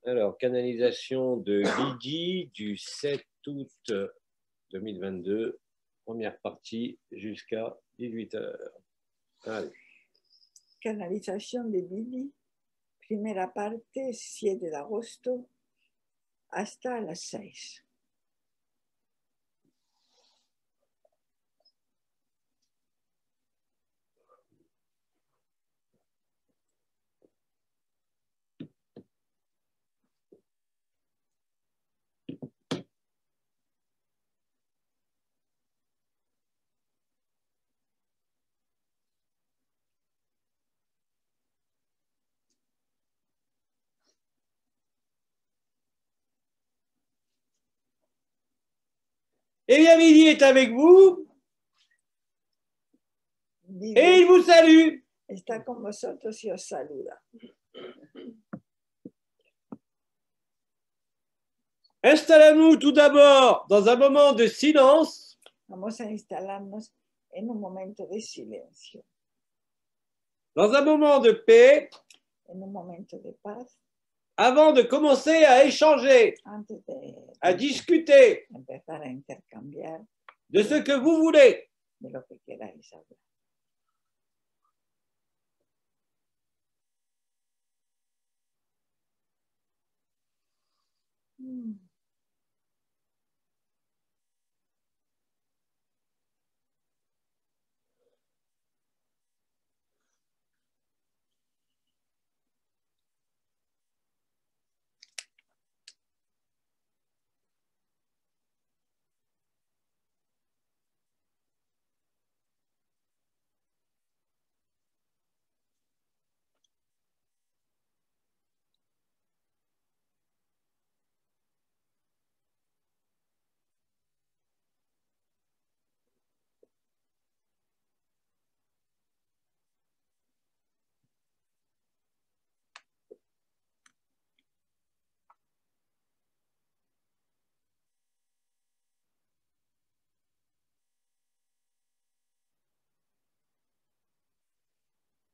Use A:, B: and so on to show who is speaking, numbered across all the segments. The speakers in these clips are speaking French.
A: Alors, canalisation de Lydie du 7 août 2022, première partie jusqu'à 18 h. Allez.
B: Canalización de Lydie, primera parte, 7 de agosto hasta las 6.
A: Eh bien, Lydie est avec vous et il vous salue.
B: Está con vosotros y os saluda.
A: Installons-nous tout d'abord dans un moment de silence.
B: Vamos a instalarnos en un momento de silencio,
A: Dans un moment de paix,
B: en un momento de paz,
A: avant de commencer à échanger,
B: antes de
A: à discuter
B: empezar a intercambiar
A: de ce que vous voulez.
B: de lo que queráis hablar.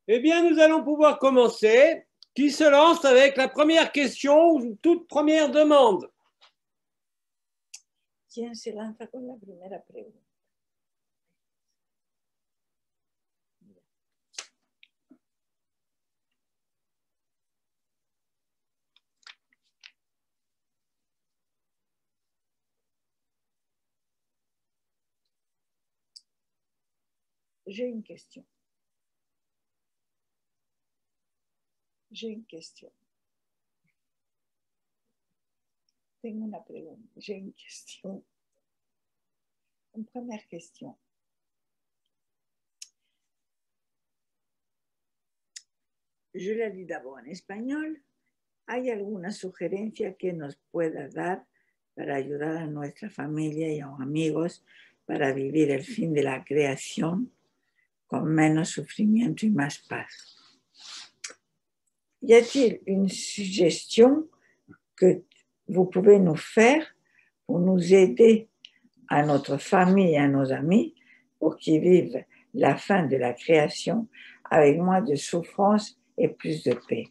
A: Eh bien, nous allons pouvoir commencer. Qui se lance avec la première question ou toute première demande?
B: ¿Quién se lanza con la primera pregunta? J'ai une question. Tengo una pregunta. J'ai une question. Une première question. Je la lis d'abord en español. ¿Hay alguna sugerencia que nos pueda dar para ayudar a nuestra familia y a los amigos para vivir el fin de la creación con menos sufrimiento y más paz? Y a-t-il une suggestion que vous pouvez nous faire pour nous aider à notre famille et à nos amis pour qu'ils vivent la fin de la création avec moins de souffrance et plus de paix?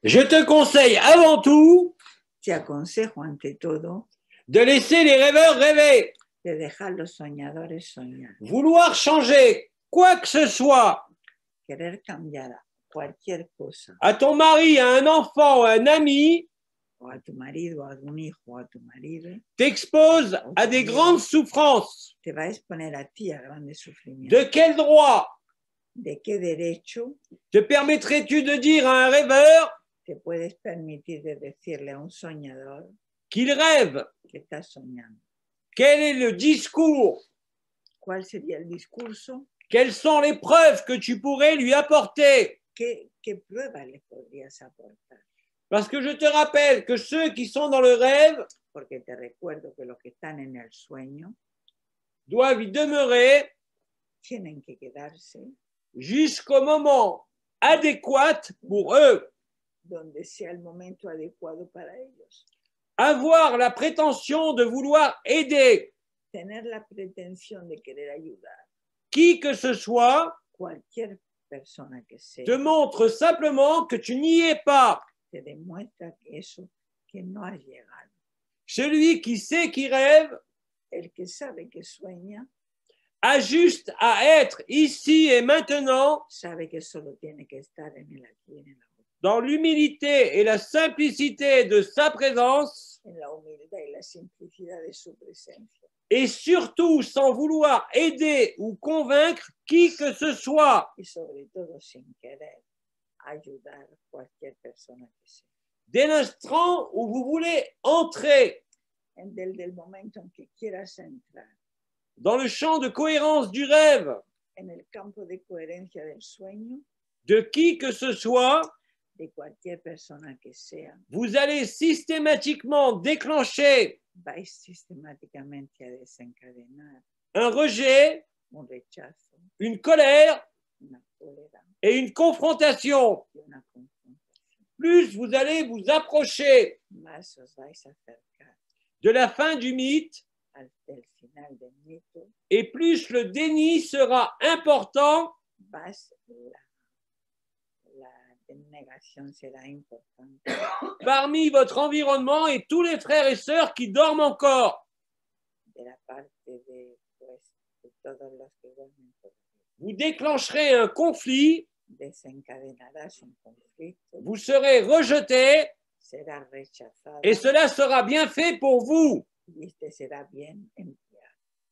A: Je te conseille avant tout
B: Te aconsejo ante todo
A: de laisser les rêveurs rêver.
B: de dejar los soñadores soñar.
A: Vouloir changer quoi que ce soit
B: Querer cambiar cualquier cosa,
A: à ton mari, à un enfant, à un ami,
B: o a tu marido, a un hijo, o a tu marido,
A: t'expose à des grandes souffrances.
B: te va a exponer a ti a grandes sufrimientos.
A: De quel droit
B: ¿De qué derecho
A: te permettrais-tu de dire à un rêveur
B: te puedes permitir de decirle a un soñador
A: qu'il rêve?
B: que está soñando?
A: Quel est le discours?
B: ¿Cuál sería el discurso?
A: Quelles sont les preuves que tu pourrais lui apporter?
B: ¿Qué pruebas le podrías aportar?
A: Parce que je te rappelle que ceux qui sont dans le rêve
B: Porque te recuerdo que los que están en el sueño
A: doivent y demeurer
B: tienen que quedarse
A: jusqu'au moment adéquat pour eux.
B: donde sea el momento adecuado para ellos.
A: Avoir la prétention de vouloir aider
B: tener la pretensión de querer ayudar
A: qui que ce soit
B: cualquier persona que sea,
A: te montre simplement que tu n'y es pas.
B: te demuestra que eso que no has llegado.
A: Celui qui sait qui rêve
B: El que sabe que sueña,
A: a juste à être ici et maintenant
B: sabe que solo tiene que estar en el aquí y en el ahora,
A: dans l'humilité et la simplicité de sa présence
B: en la humildad y la simplicidad de su presencia.
A: et surtout sans vouloir aider ou convaincre qui que ce soit.
B: Y sobre todo sin querer ayudar a cualquier persona que sea.
A: Dès l'instant où vous voulez entrer
B: Del momento en que quieras entrar
A: dans le champ de cohérence du rêve
B: en el campo de coherencia del sueño,
A: de qui que ce soit,
B: de cualquier persona que sea,
A: vous allez systématiquement déclencher
B: vais sistemáticamente a desencadenar
A: un rejet,
B: un rechazo,
A: une colère
B: una cólera
A: et une confrontation.
B: y una confrontación.
A: Plus vous allez vous approcher
B: Más os vais a acercar
A: de la fin du mythe
B: del final del mito,
A: et plus le déni sera important
B: la denegación será importante
A: parmi votre environnement et tous les frères et sœurs qui dorment encore.
B: de la parte de todos los que duermen todavía.
A: Vous déclencherez un conflit,
B: Desencadenarás un conflicto,
A: vous serez rejeté
B: será rechazado
A: et cela sera bien fait pour vous.
B: y este será bien empleado.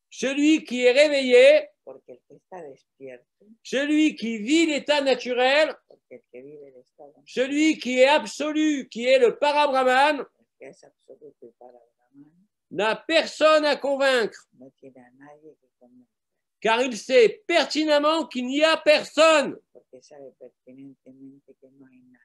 A: Celui qui est réveillé,
B: Porque el que está despierto,
A: celui qui vit l'état naturel,
B: porque el que vive el estado natural,
A: celui qui est absolu, qui est le Parabrahman,
B: el que es absoluto y para Brahman,
A: n'a personne à convaincre,
B: no tiene a nadie que convencer,
A: car il sait pertinemment qu'il n'y a personne.
B: porque sabe pertinentemente que no hay nadie.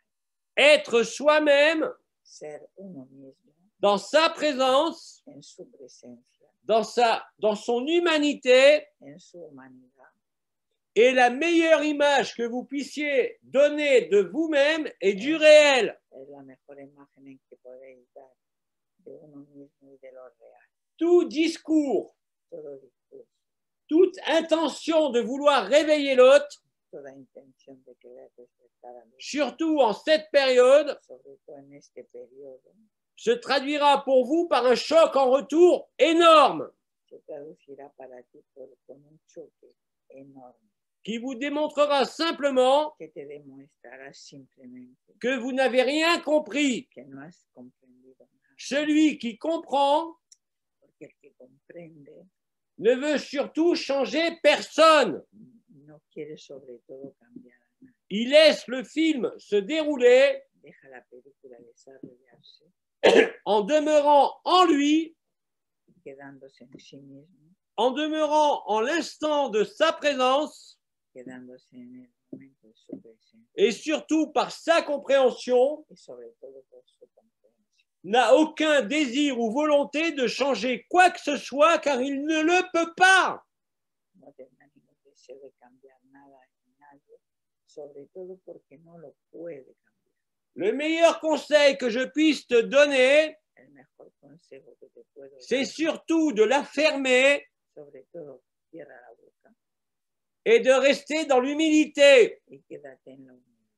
A: Être soi-même
B: Ser uno mismo
A: dans sa présence,
B: en su presencia,
A: dans son humanité,
B: en su humanidad,
A: est la meilleure image que vous puissiez donner de vous-même et du réel.
B: es la mejor imagen en que podéis dar de uno mismo y de lo real.
A: Tout discours,
B: Todo discurso,
A: toute intention de vouloir réveiller l'autre,
B: toda intención de querer despertar a los,
A: surtout en cette période,
B: sobre todo en este periodo,
A: se traduira pour vous par un choc en retour énorme
B: se traducirá para ti con un choque enorme
A: qui vous démontrera simplement
B: que te demostrará simplemente
A: que vous n'avez rien compris.
B: que no has comprendido nada.
A: Celui qui comprend
B: Porque el que comprende
A: ne veut surtout changer personne.
B: no quiere sobre todo cambiar a nadie.
A: Il laisse le film se dérouler
B: Deja la película desarrollarse,
A: en demeurant en lui,
B: quedándose en sí mismo,
A: en demeurant en l'instant de sa présence
B: quedándose en el momento de su presencia
A: et surtout par sa compréhension,
B: y sobre todo por su comprensión.
A: n'a aucun désir ou volonté de changer quoi que ce soit car il ne le peut pas.
B: No tendrá ningún deseo de cambiar nada en nadie, sobre todo porque no lo puede cambiar.
A: Le meilleur conseil que je puisse te donner,
B: El mejor consejo que te puedo
A: c'est
B: dar,
A: surtout de la fermer
B: sobre todo, cierra la boca
A: et de rester dans l'humilité.
B: y quédate en la humildad.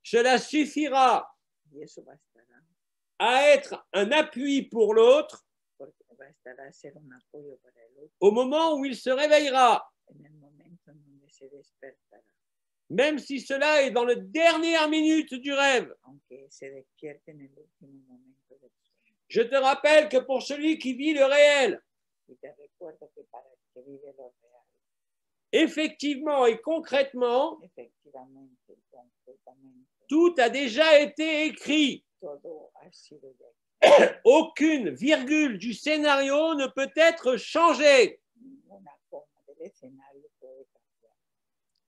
A: Cela suffira
B: Y eso bastará,
A: à être un appui pour l'autre
B: porque bastará a ser un apoyo para el otro
A: au moment où il se réveillera,
B: en el momento en donde se despertará,
A: même si cela est dans la dernière minute du rêve.
B: aunque se despierte en el último momento del sueño.
A: Je te rappelle que pour celui qui vit le réel,
B: Y te recuerdo que para el que vive lo real,
A: effectivement et concrètement,
B: efectivamente y concretamente,
A: tout a déjà été écrit.
B: todo ha sido ya.
A: Aucune virgule du scénario ne peut être changée.
B: Ninguna coma del escenario puede cambiar.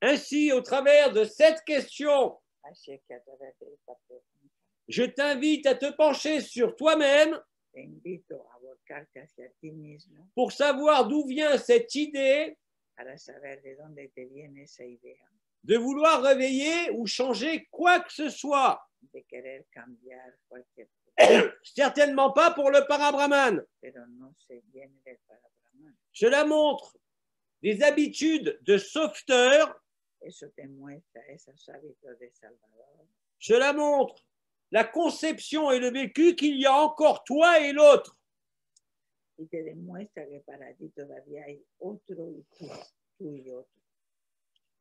A: Ainsi, au travers de cette question,
B: Así que a través de esta pregunta,
A: je t'invite à te pencher sur toi-même
B: te invito a volcarte hacia ti mismo
A: pour savoir d'où vient cette idée
B: para saber de dónde te viene esa idea
A: de vouloir réveiller ou changer quoi que ce soit.
B: de querer cambiar cualquier cosa,
A: Certainement pas pour le Parabrahman.
B: pero no se viene del Parabrahman,
A: Cela montre des habitudes de sauveteur.
B: Eso te muestra esos hábitos de Salvador.
A: Cela montre la conception et le vécu qu'il y a encore toi et l'autre.
B: Y te demuestra que para ti todavía hay otro y tú y otro.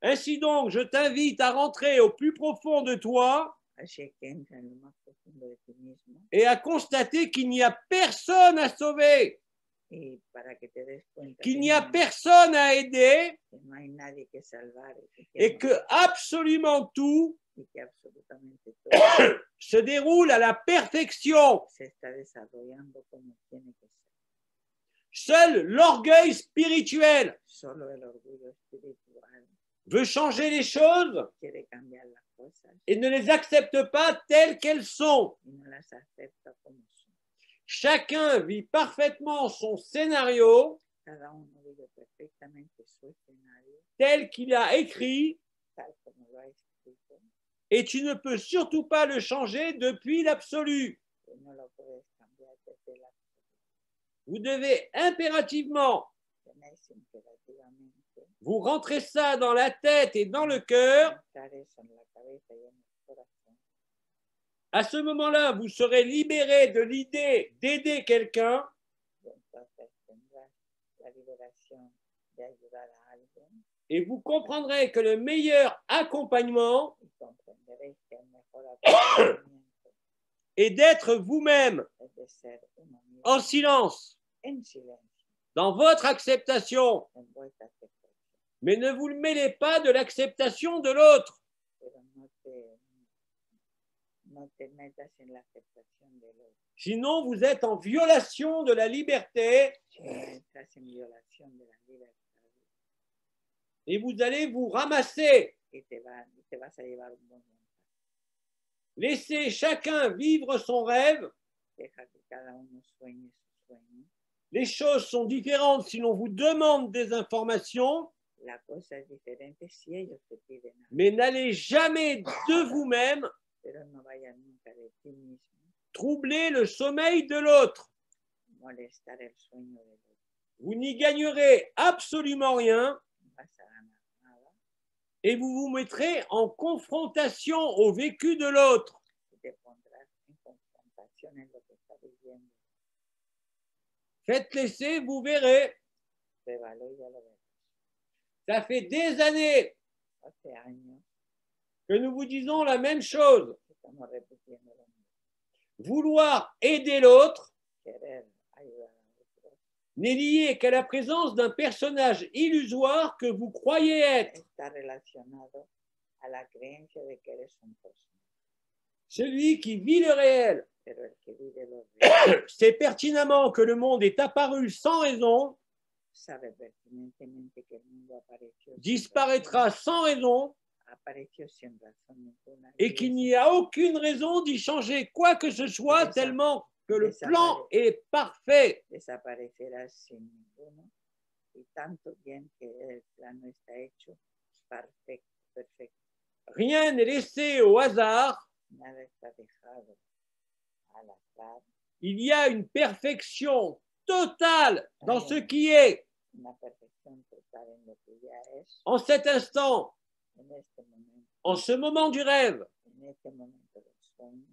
A: Ainsi donc, je t'invite à rentrer au plus profond de toi
B: Así que entra en lo más profundo de ti mismo
A: et à constater qu'il n'y a personne à sauver,
B: y para que te des cuenta
A: qu'il
B: que
A: n'y a
B: no,
A: personne à aider
B: no hay nadie que salvar
A: et que absolument tout
B: y que absolutamente todo
A: se déroule à la perfection.
B: se está desarrollando como tiene que ser.
A: Seul l'orgueil spirituel
B: Solo el orgullo espiritual
A: veut changer les choses
B: quiere cambiar las cosas
A: et ne les accepte pas telles qu'elles sont.
B: y no las acepta como son.
A: Chacun vit parfaitement son scénario
B: Cada uno vive perfectamente su escenario
A: tel qu'il a écrit
B: tal como lo ha escrito
A: et tu ne peux surtout pas le changer depuis l'absolu.
B: y no lo puedes cambiar desde la
A: Vous devez impérativement
B: tenéis imperativamente
A: vous rentrer ça dans la tête et dans le cœur.
B: entrar eso en la cabeza y en el corazón.
A: À ce moment-là, vous serez libéré de l'idée d'aider quelqu'un
B: Y entonces tendrás la liberación de ayudar a alguien
A: et vous comprendrez que le meilleur accompagnement
B: y comprenderéis que el mejor acompañamiento
A: est d'être vous-même
B: es de ser uno mismo
A: en silence,
B: en silencio,
A: dans votre acceptation,
B: en vuestra aceptación,
A: mais ne vous mêlez pas de l'acceptation de l'autre.
B: pero no te metas en la aceptación del otro.
A: Sinon, vous êtes en violation de la liberté
B: Si no entras en violación de la libertad
A: et vous allez vous ramasser.
B: y te vas a llevar un buen montaje.
A: Laissez chacun vivre son rêve.
B: Deja que cada uno sueñe su sueño.
A: Les choses sont différentes si l'on vous demande des informations,
B: La cosa es diferente si ellos te piden algo,
A: mais n'allez jamais de vous-même
B: pero no vayas nunca de ti mismo,
A: troubler le sommeil de l'autre.
B: molestar el sueño del otro.
A: Vous n'y gagnerez absolument rien
B: No vas a ganar nada
A: et vous vous mettrez en confrontation au vécu de l'autre.
B: y te pondrás en confrontación en lo que está viviendo.
A: Faites l'essai, vous verrez.
B: Pruébalo y ya lo verás.
A: Ça fait des années
B: Hace años
A: que nous vous disons la même chose.
B: estamos repitiendo lo mismo.
A: Vouloir aider l'autre
B: Querer ayudar a otros
A: n'est lié qu'à la présence d'un personnage illusoire que vous croyez être.
B: está relacionado a la creencia de que eres un personaje,
A: Celui qui vit le réel
B: pero el que vive lo real
A: sait pertinemment que le monde est apparu sans raison,
B: sabe pertinentemente que el mundo apareció sin
A: disparaîtra
B: razón,
A: sans raison
B: apareció sin razón ninguna
A: et qu'il n'y a aucune raison d'y changer quoi que ce soit tellement que le plan est parfait.
B: desaparecerá sin ninguno y tanto bien que el plano está hecho perfecto, perfecto.
A: Rien n'est laissé au hasard.
B: Nada está dejado al azar,
A: Il y a une perfection totale dans ce qui est.
B: una perfección total en lo que ya es
A: En cet instant,
B: en este momento,
A: en ce moment du rêve,
B: en este momento del sueño.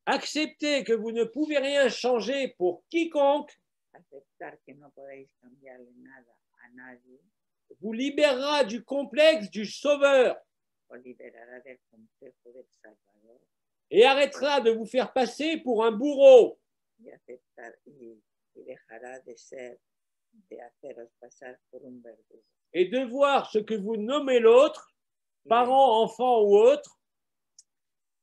A: acceptez que vous ne pouvez rien changer pour quiconque
B: Aceptar que no podéis cambiarle nada a nadie
A: vous libérera du complexe du sauveur
B: os liberará del complejo del Salvador
A: et arrêtera de vous faire passer pour un bourreau.
B: y aceptar y dejará de haceros pasar por un verdugo
A: Et de voir ce que vous nommez l'autre,
B: y
A: parent, enfant ou autre,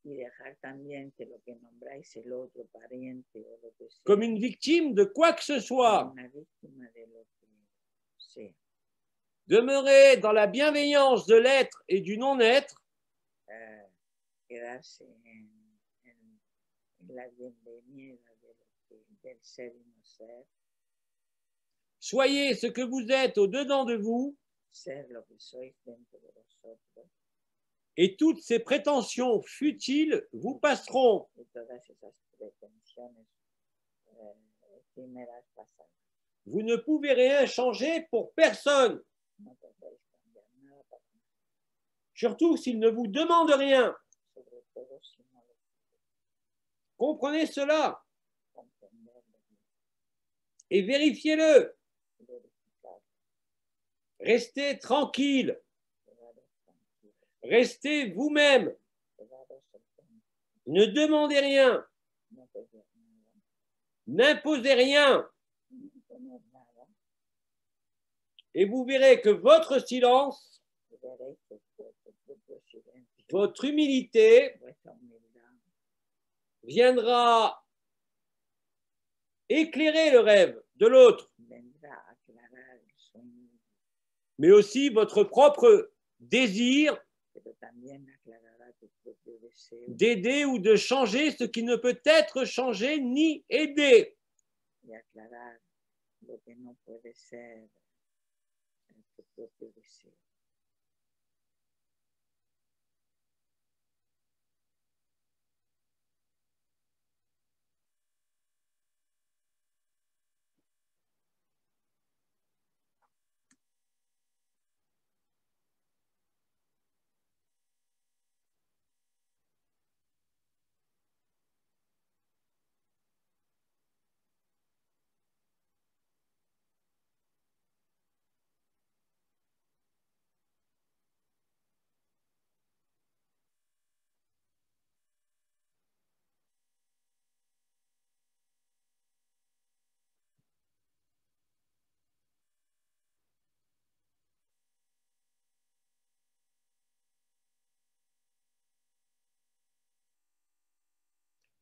B: dejar también que lo que nombráis el otro pariente o lo que sea
A: comme une victime de quoi que ce soit.
B: como una víctima de lo que sea.
A: Demeurez dans la bienveillance de l'être et du non-être,
B: Quedarse en la bienvenida del ser y no ser,
A: soyez ce que vous êtes au-dedans de vous,
B: ser lo que sois dentro de vosotros
A: et toutes ces prétentions futiles vous passeront.
B: y todas esas pretensiones efímeras pasarán.
A: Vous ne pouvez rien changer pour personne,
B: no podéis cambiar nada para nada,
A: surtout s'il ne vous demande rien.
B: sobre todo si no lo
A: Comprenez cela
B: comprenderlo bien,
A: et vérifiez-le.
B: verificar,
A: Restez tranquille,
B: quedaros tranquilos,
A: restez vous-même,
B: quedaros auténticos,
A: ne demandez rien,
B: no pedir nada,
A: n'imposez rien,
B: no tener nada,
A: et vous verrez que votre silence,
B: y veréis que vuestro propio silencio,
A: votre humilité
B: vuestra humildad,
A: viendra éclairer le rêve de l'autre,
B: vendrá a aclarar el sueño,
A: mais aussi votre propre désir
B: pero también aclarará tu propio deseo
A: d'aider ou de changer ce qui ne peut être changé ni aidé.
B: de aclarar lo que no puede ser tu propio deseo.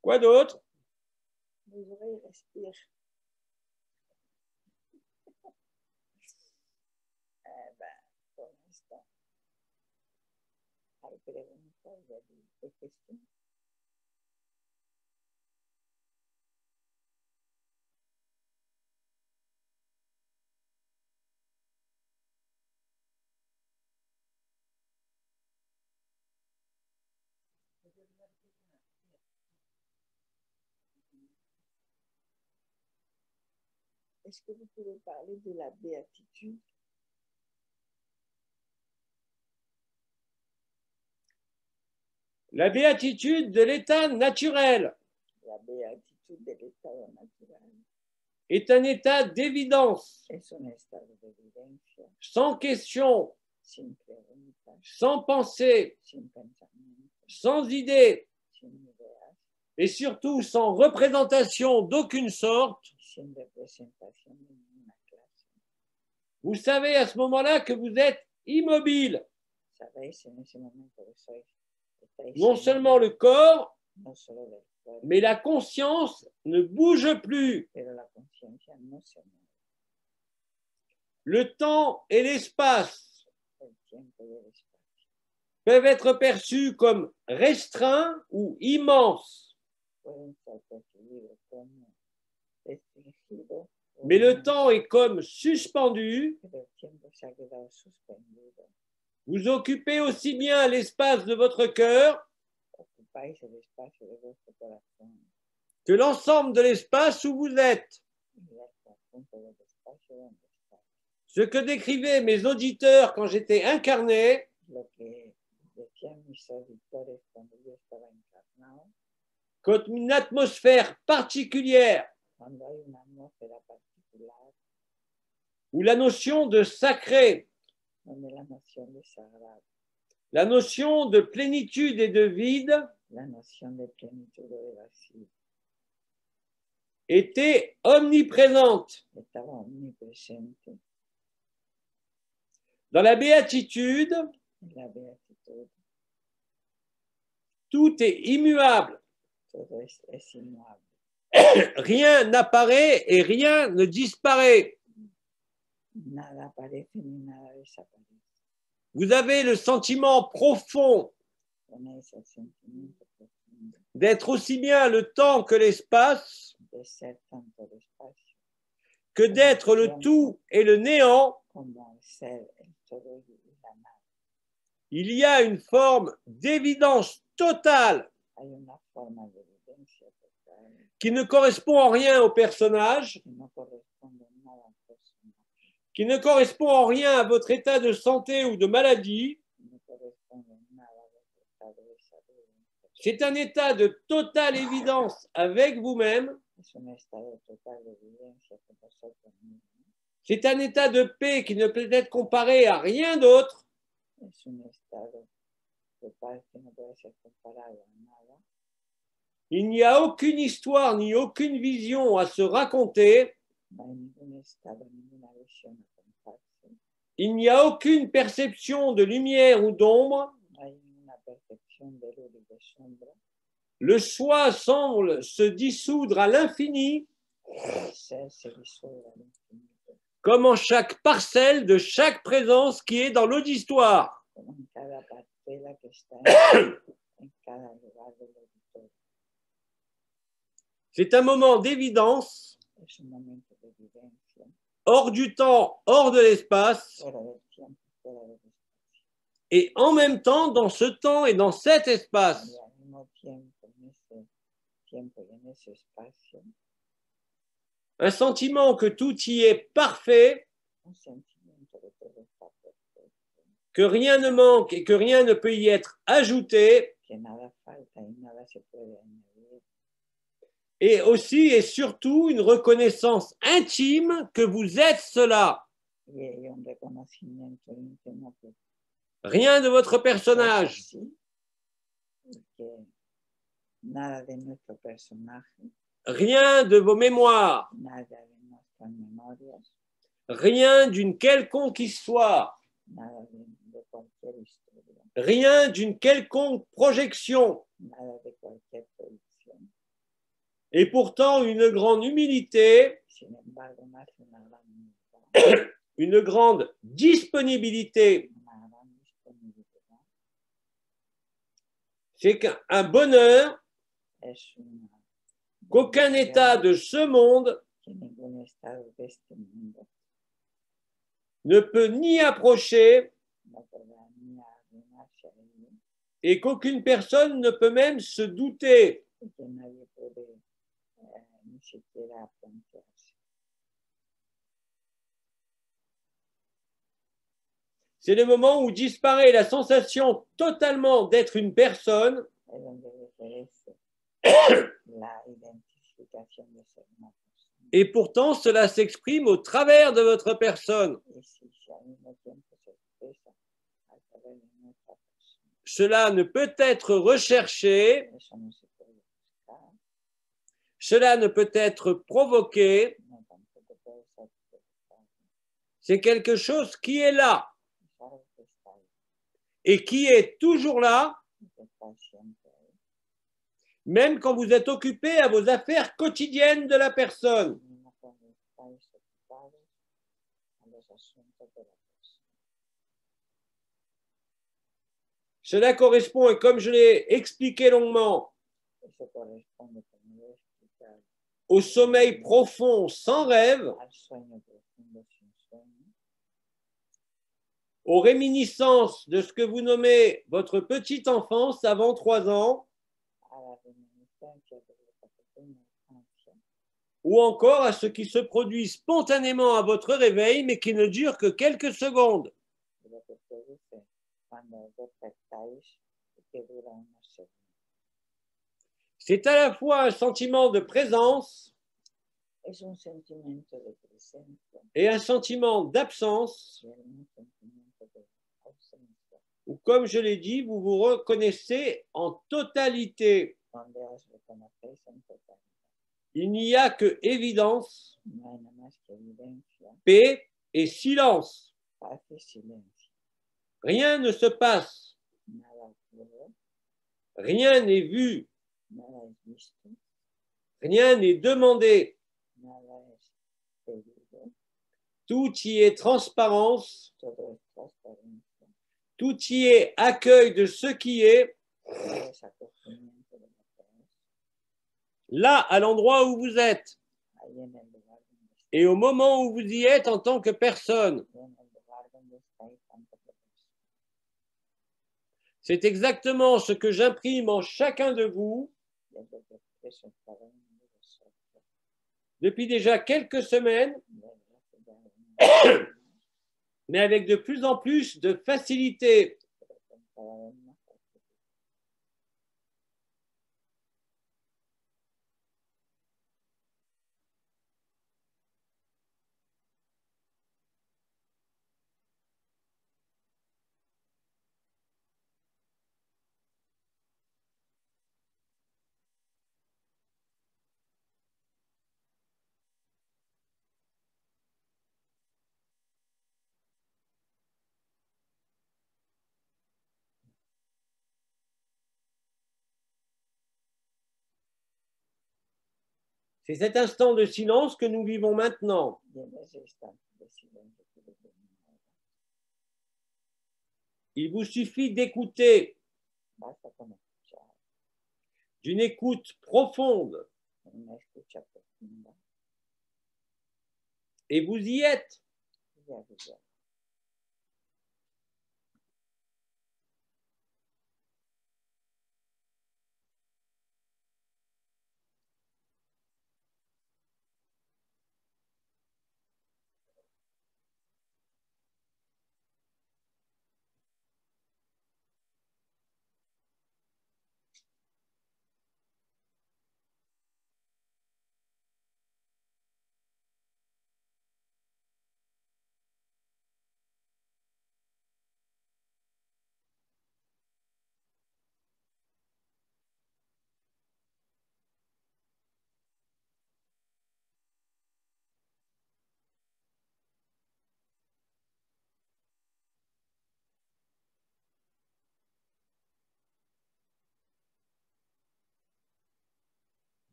A: Quoi d'autre?
B: Les oreilles respirent. Pour l'instant, hay preguntas, il y a des questions. Est-ce que vous pouvez parler de la béatitude?
A: La béatitude de l'état naturel
B: La béatitude de l'état naturel
A: est un état d'évidence,
B: es un estado de evidencia,
A: sans question,
B: sin preguntas,
A: sans pensée,
B: sin pensamiento,
A: sans idée,
B: sin ideas,
A: et surtout sans représentation d'aucune sorte.
B: sin representación de ninguna clase.
A: Vous savez à ce moment-là que vous êtes immobile.
B: Sabéis en ese momento que estáis
A: Non seulement le corps,
B: no solo del cuerpo,
A: mais la conscience ne bouge plus.
B: pero la conciencia no se mueve.
A: Le temps et l'espace
B: El tiempo y el espacio
A: peuvent être perçus comme restreints ou immenses,
B: pueden ser percibidos como restringidos,
A: mais le temps est comme suspendu.
B: pero el tiempo se ha quedado suspendido.
A: Vous occupez aussi bien l'espace de votre cœur
B: Ocupáis el espacio de vuestro corazón
A: que l'ensemble de l'espace où vous êtes.
B: y el conjunto del espacio donde estáis.
A: Ce que décrivaient mes auditeurs quand j'étais incarné,
B: Lo que decían mis auditores cuando yo estaba encarnado,
A: comme une atmosphère particulière
B: cuando hay una atmósfera particular
A: où la notion de sacré,
B: donde la noción de sagrado,
A: la notion de plénitude et de vide
B: la noción de plenitud o de vacío,
A: était omniprésente.
B: estaba omnipresente
A: Dans la béatitude,
B: en la beatitud.
A: tout est immuable.
B: Todo es inmuable.
A: Rien n'apparaît et rien ne disparaît.
B: Nada aparece ni nada desaparece.
A: Vous avez le sentiment profond
B: Tenéis el sentimiento profundo
A: d'être aussi bien le temps que l'espace,
B: de ser tanto el espacio
A: que d'être le tout et le néant.
B: como el ser, el todo y la nada.
A: Il y a une forme d'évidence totale
B: Hay una forma de evidencia total
A: qui ne correspond en rien au personnage,
B: que no corresponde en nada al
A: qui ne correspond en rien à votre état de santé ou de maladie.
B: no corresponde en nada a vuestro estado de salud.
A: C'est un état de totale évidence avec vous-même.
B: Es un estado total de evidencia con vosotros mismos.
A: C'est un état de paix qui ne peut être comparé à rien d'autre.
B: Es un estado de paz que no puede ser comparado a nada.
A: Il n'y a aucune histoire ni aucune vision à se raconter.
B: No hay ningún estado, ninguna visión a contarse.
A: Il n'y a aucune perception de lumière ou d'ombre.
B: No hay ninguna percepción de luz y de sombra.
A: Le soi semble se dissoudre à l'infini,
B: El ser se disuelve al infinito,
A: comme en chaque parcelle de chaque présence qui est dans l'eau d'histoire.
B: como en cada parcela que está en cada lugar del auditorio.
A: C'est un moment d'évidence,
B: Es un momento de vivencia,
A: hors du temps, hors de l'espace,
B: fuera del tiempo, fuera del espacio.
A: et en même temps, dans ce temps et dans cet espace,
B: Y al mismo tiempo, en ese tiempo y en ese espacio,
A: un sentiment que tout y est parfait,
B: un sentimiento de todo está perfecto,
A: que rien ne manque et que rien ne peut y être ajouté,
B: que nada falta y nada se puede añadir.
A: et aussi et surtout une reconnaissance intime que vous êtes cela.
B: Y hay un reconocimiento íntimo que
A: Rien de votre personnage,
B: sí, y que nada de nuestro personaje,
A: rien de vos mémoires,
B: nada de nuestras memorias,
A: rien d'une quelconque histoire,
B: nada de cualquier historia,
A: rien d'une quelconque projection,
B: nada de cualquier producción.
A: et pourtant une grande humilité,
B: Sin embargo, nace una gran humildad,
A: une grande disponibilité.
B: una gran disponibilidad.
A: C'est qu'un bonheur
B: Es una
A: qu'aucun état de ce monde
B: que ningún estado de este mundo
A: ne peut ni approcher
B: no podrá ni arrimarse a ello,
A: et qu'aucune personne ne peut même se douter.
B: y que nadie puede ni siquiera plantearse.
A: C'est le moment où disparaît la sensation totalement d'être une personne
B: Es donde desaparece la identificación de ser una persona.
A: et pourtant cela s'exprime au travers de votre personne.
B: Y si al mismo tiempo se expresa a través de nuestra persona,
A: Cela ne peut être recherché,
B: eso no se puede buscar,
A: cela ne peut être provoqué,
B: no tampoco puede ser provocado.
A: c'est quelque chose qui est là
B: Es algo que está ahí,
A: et qui est toujours là,
B: y que está siempre ahí.
A: même quand vous êtes occupé à vos affaires quotidiennes de la personne.
B: Mismo cuando estáis ocupados a los asuntos de la persona.
A: Cela correspond, et comme je l'ai expliqué longuement,
B: Eso corresponde, como lo he explicado,
A: au sommeil profond sans rêve,
B: al sueño profundo sin sueño,
A: aux réminiscences de ce que vous nommez votre petite enfance avant 3 ans,
B: a la reminiscencia de la pequeña infancia,
A: ou encore à ce qui se produit spontanément à votre réveil, mais qui ne dure que quelques secondes.
B: de lo que produce cuando despertáis y que dura unos segundos.
A: C'est à la fois un sentiment de présence
B: Es un sentimiento de presencia
A: et un sentiment d'absence,
B: y un sentimiento de ausencia,
A: où, comme je l'ai dit, vous vous reconnaissez en totalité.
B: donde os reconocéis en totalidad.
A: Il n'y a que évidence,
B: No hay nada más que evidencia,
A: paix et silence.
B: paz y silencio.
A: Rien ne se passe,
B: Nada ocurre,
A: rien n'est vu,
B: nada es visto,
A: rien n'est demandé.
B: nada es pedido,
A: Tout y est transparence,
B: todo es transparencia,
A: tout y est accueil de ce qui est,
B: todo es acogimiento de lo que es,
A: là, à l'endroit où vous êtes,
B: ahí en el lugar donde está,
A: et au moment où vous y êtes en tant que personne.
B: y en el lugar donde estáis tanto como persona.
A: C'est exactement ce que j'imprime en chacun de vous
B: Y es lo que expreso en cada uno de vosotros
A: depuis déjà quelques semaines
B: desde hace ya unas semanas,
A: mais avec de plus en plus de facilité.
B: cada vez más fácil.
A: C'est cet instant de silence que nous vivons maintenant.
B: Y en ese instante de silencio que vivimos ahora,
A: Il vous suffit d'écouter,
B: basta con escuchar,
A: d'une écoute profonde,
B: una escucha profunda
A: et vous y êtes.
B: y arriba.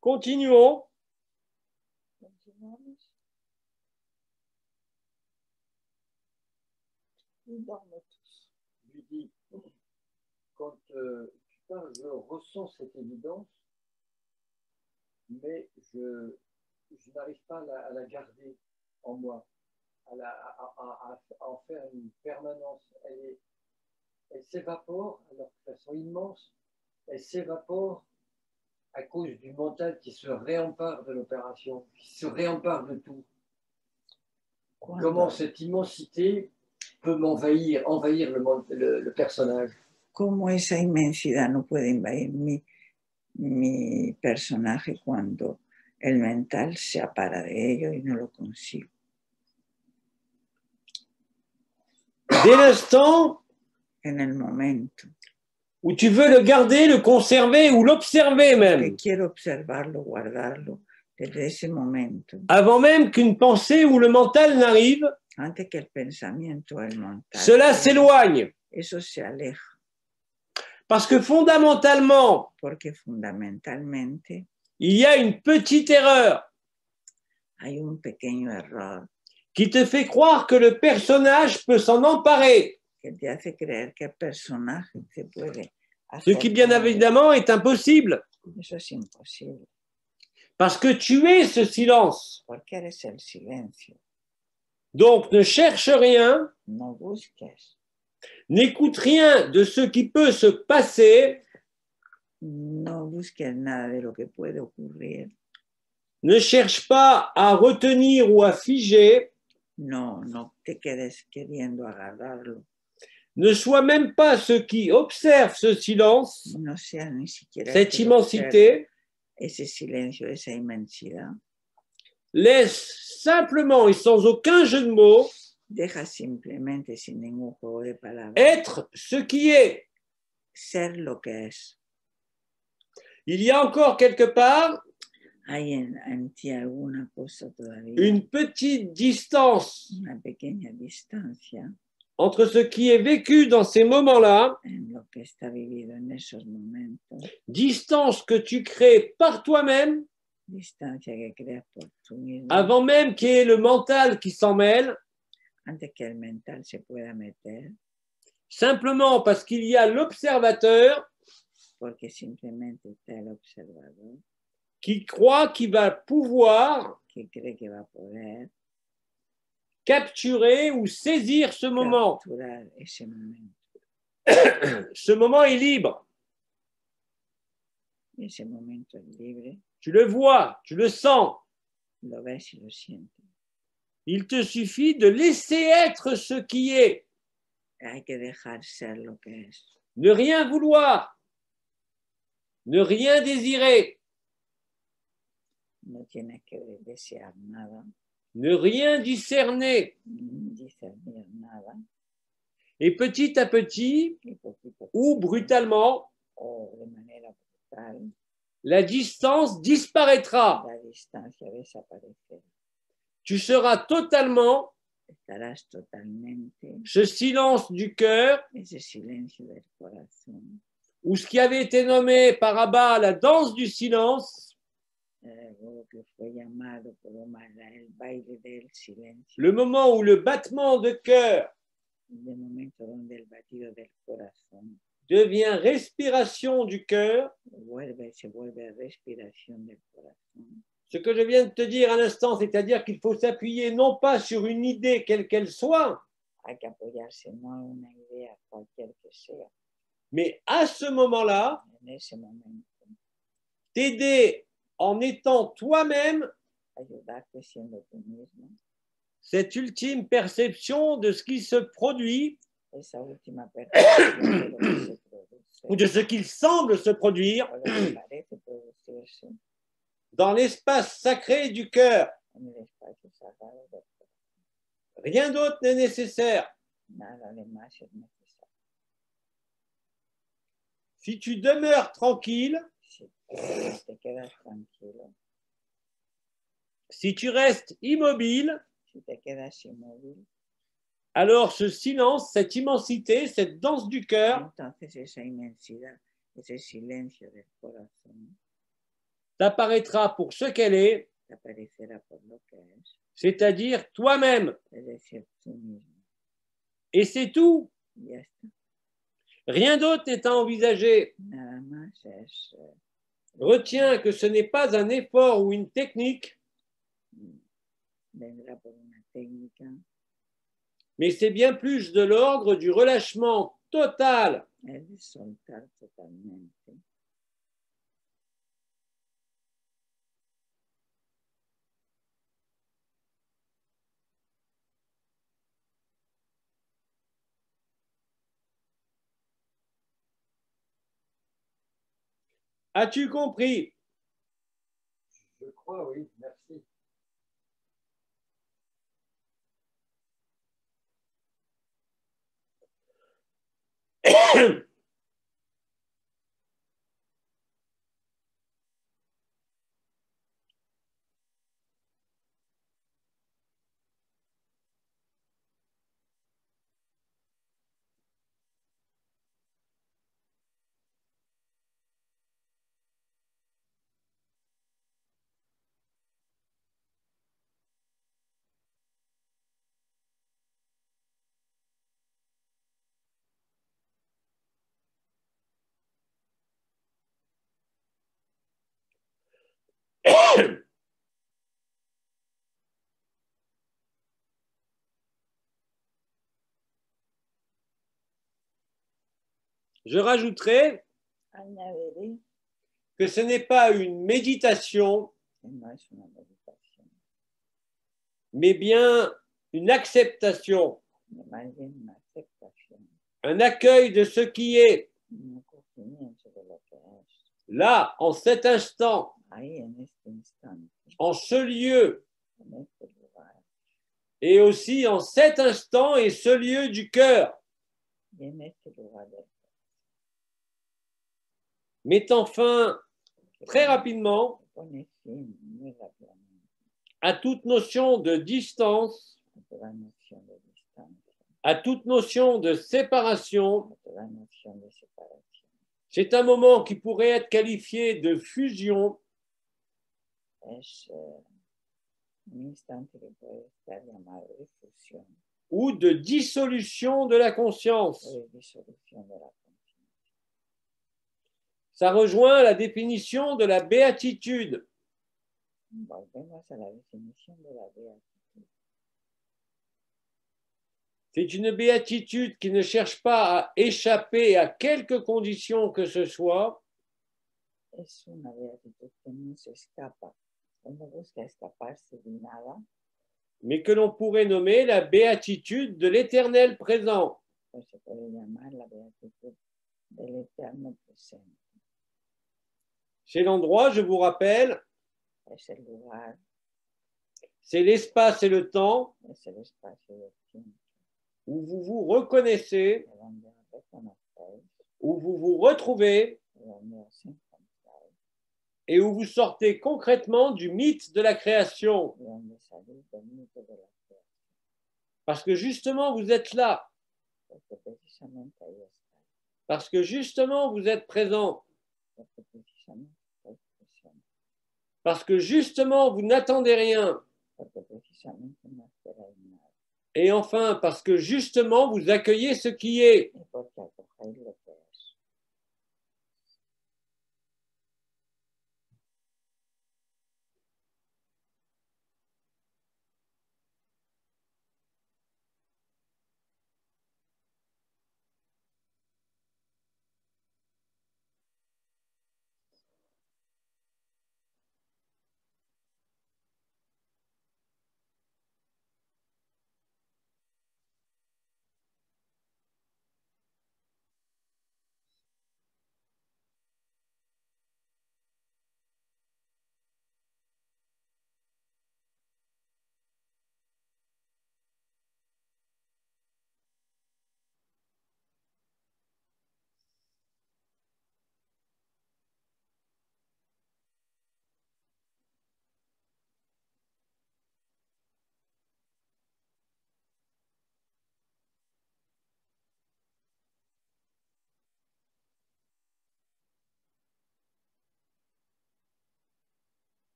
A: Continuons.
B: Continuamos y dormos tous.
C: Lui dis, quand tu parles, je ressens cette évidence, mais je n'arrive pas à la garder en moi, à en faire une permanence. Elle s'évapore, alors que façon immense, elle s'évapore à cause du mental qui se réempare de l'opération, qui se réempare de tout. Comment cette immensité peut envahir le personnage.
B: ¿Cómo esa inmensidad no puede invadir mi personaje cuando el mental se apara de ello y no lo consigo?
A: Dès l'instant
B: En el momento
A: où tu veux le garder, le conserver ou l'observer
B: que
A: même,
B: quiero observarlo, guardarlo, desde ese momento,
A: avant même qu'une pensée ou le mental n'arrive,
B: antes que el pensamiento, el mental,
A: cela s'éloigne.
B: eso se aleja,
A: Parce que fondamentalement,
B: porque fundamentalmente
A: il y a une petite erreur
B: hay un pequeño error
A: qui te fait croire que le personnage peut s'en emparer,
B: que te hace creer que el personaje se puede
A: ce
B: hacer
A: qui bien
B: con él.
A: évidemment est impossible,
B: Eso es imposible,
A: parce que tu es ce silence.
B: porque eres el silencio.
A: Donc, ne cherche rien,
B: no busques,
A: n'écoute rien de ce qui peut se passer,
B: no busques nada de lo que puede ocurrir,
A: ne cherche pas à retenir ou à figer,
B: no te quedes queriendo agarrarlo,
A: ne sois même pas ceux qui observent ce silence,
B: no seas ni siquiera
A: cette
B: el que observe
A: immensité,
B: ese silencio, esa inmensidad.
A: laisse simplement et sans aucun jeu de mots
B: Deja simplemente, sin ningún juego de palabras,
A: être ce qui est.
B: ser lo que es.
A: Il y a encore quelque part
B: Hay en ti alguna cosa todavía,
A: une petite distance
B: una pequeña distancia
A: entre ce qui est vécu dans ces moments-là,
B: en lo que está vivido en esos momentos,
A: distance que tu crées par toi-même,
B: distancia que creas por tú mismo,
A: avant même qu'il y ait le mental qui s'en mêle,
B: antes que el mental se pueda meter,
A: simplement parce qu'il y a l'observateur
B: porque simplemente está el observador
A: qui croit qu'il va pouvoir
B: que cree que va a poder
A: capturer ou saisir ce moment.
B: capturar ese momento.
A: Ce moment est libre.
B: Ese momento es libre,
A: Tu le vois, tu le sens.
B: lo ves y lo sientes.
A: Il te suffit de laisser être ce qui est.
B: Hay que dejar ser lo que es.
A: Ne rien vouloir. Ne rien désirer.
B: No tienes que desear nada,
A: Ne rien discerner.
B: ni discernir nada.
A: Et petit à petit,
B: Y poquito
A: ou brutalement,
B: o de manera brutal,
A: la distance disparaîtra.
B: la distancia desaparecerá.
A: Tu seras totalement
B: Estarás totalmente
A: ce silence du cœur,
B: ese silencio del corazón,
A: ou ce qui avait été nommé par Abba la danse du silence,
B: lo que fue llamado por Omar el baile del silencio,
A: le moment où le battement de cœur
B: de momento donde el batido del corazón
A: devient respiration du cœur.
B: se vuelve respiración del corazón.
A: Ce que je viens de te dire à l'instant, c'est-à-dire qu'il faut s'appuyer non pas sur une idée quelle qu'elle soit,
B: Hay que apoyarse no en una idea cualquier que sea,
A: mais à ce moment-là,
B: en ese momento,
A: t'aider en étant toi-même
B: ayudarte siendo tú mismo,
A: cette ultime perception de ce qui se produit
B: esa última percepción de lo que se produce,
A: ou de ce qu'il semble se produire
B: o lo que parece producirse
A: dans l'espace sacré du cœur.
B: en el espacio sagrado del corazón.
A: Rien d'autre n'est nécessaire.
B: Nada de más es necesario.
A: Si tu demeures tranquille,
B: Si te quedas tranquilo,
A: si tu restes immobile,
B: si te quedas inmóvil,
A: alors ce silence, cette immensité, cette danse du cœur
B: entonces esa inmensidad, ese silencio del corazón,
A: t'apparaîtra pour ce qu'elle est,
B: te aparecerá por lo que es,
A: c'est-à-dire toi-même.
B: es decir, tú mismo.
A: Et c'est tout.
B: Y ya está.
A: Rien d'autre n'est à envisager.
B: Nada más es.
A: Retiens que ce n'est pas un effort ou une technique,
B: Vendrá por una técnica,
A: mais c'est bien plus de l'ordre du relâchement total.
B: es de soltar totalmente.
A: As-tu compris?
C: Je crois, oui, merci.
A: Je rajouterai
B: Añadiré
A: que ce n'est pas une méditation,
B: que no es una meditación,
A: mais bien une acceptation,
B: sino más bien una aceptación,
A: un accueil de ce qui est
B: un acogimiento de lo que es.
A: là, en cet instant,
B: Ahí en este instante,
A: en ce lieu,
B: en este lugar,
A: et aussi en cet instant et ce lieu du cœur,
B: y en este lugar del
A: mettant fin
B: que
A: très rapidement
B: pone fin muy rápidamente
A: à toute notion de distance,
B: a toda noción de distancia,
A: à toute notion de séparation.
B: a toda noción de separación.
A: C'est un moment qui pourrait être qualifié de fusion
B: Es un instante que puede estar llamado de fusión
A: ou de dissolution de la conscience.
B: o de disolución de la conciencia.
A: Ça rejoint la définition de la béatitude.
B: Volvemos a la definición de la beatitud.
A: C'est une béatitude qui ne cherche pas à échapper à quelque condition que ce soit,
B: Es una beatitud que no se escapa, que no busca escaparse de nada,
A: mais que l'on pourrait nommer la béatitude de l'éternel présent.
B: pues se puede llamar la beatitud del eterno presente.
A: C'est l'endroit, je vous rappelle,
B: Es el lugar,
A: c'est l'espace et le temps
B: es el espacio y el tiempo,
A: où vous vous reconnaissez,
B: de donde os reconocéis,
A: où vous vous retrouvez
B: de donde os encontráis,
A: et où vous sortez concrètement du mythe de la création.
B: de donde salís del mito de la creación,
A: Parce que justement, vous êtes là.
B: porque precisamente ahí estáis,
A: Parce que justement, vous êtes présent.
B: porque precisamente estáis presentes,
A: Parce que justement, vous n'attendez rien.
B: porque precisamente no esperáis nada,
A: Et enfin, parce que justement, vous accueillez ce qui est.
B: y porque acogéis lo que es.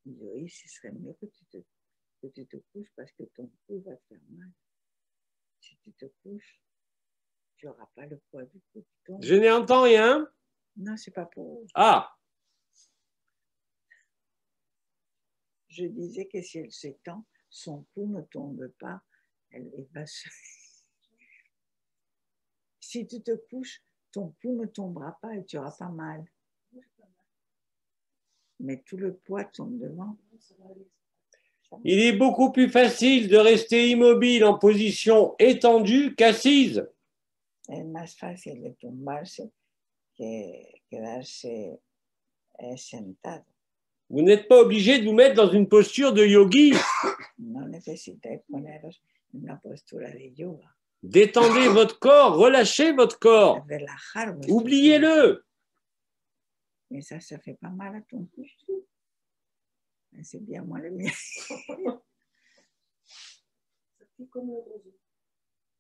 B: Y yo, y si serait mieux que tu te couches parce que ton cou va te faire mal. Si tu te couches, tu n'auras pas le poids du cou qui tombe.
A: Je n'entends rien.
B: Non, c'est pas pour.
A: Ah,
B: Je disais que si elle s'étend, son cou ne tombe pas. Elle va se. Si tu te couches, ton cou ne tombera pas et tu n'auras pas mal. Mais tout le poids tombe devant.
A: il est beaucoup plus facile de rester immobile en position étendue qu'assise.
B: Es más fácil de tumbarse que quedarse sentado.
A: Vous n'êtes pas obligé de vous mettre dans une posture de yogi.
B: No necesitáis poneros en una postura de yoga.
A: Détendez votre corps, relâchez votre corps.
B: Relajar vuestro
A: Oubliez-le.
B: Mais ça fait pas mal à ton cou. C'est bien moi le mien.
D: petit comme le roseau.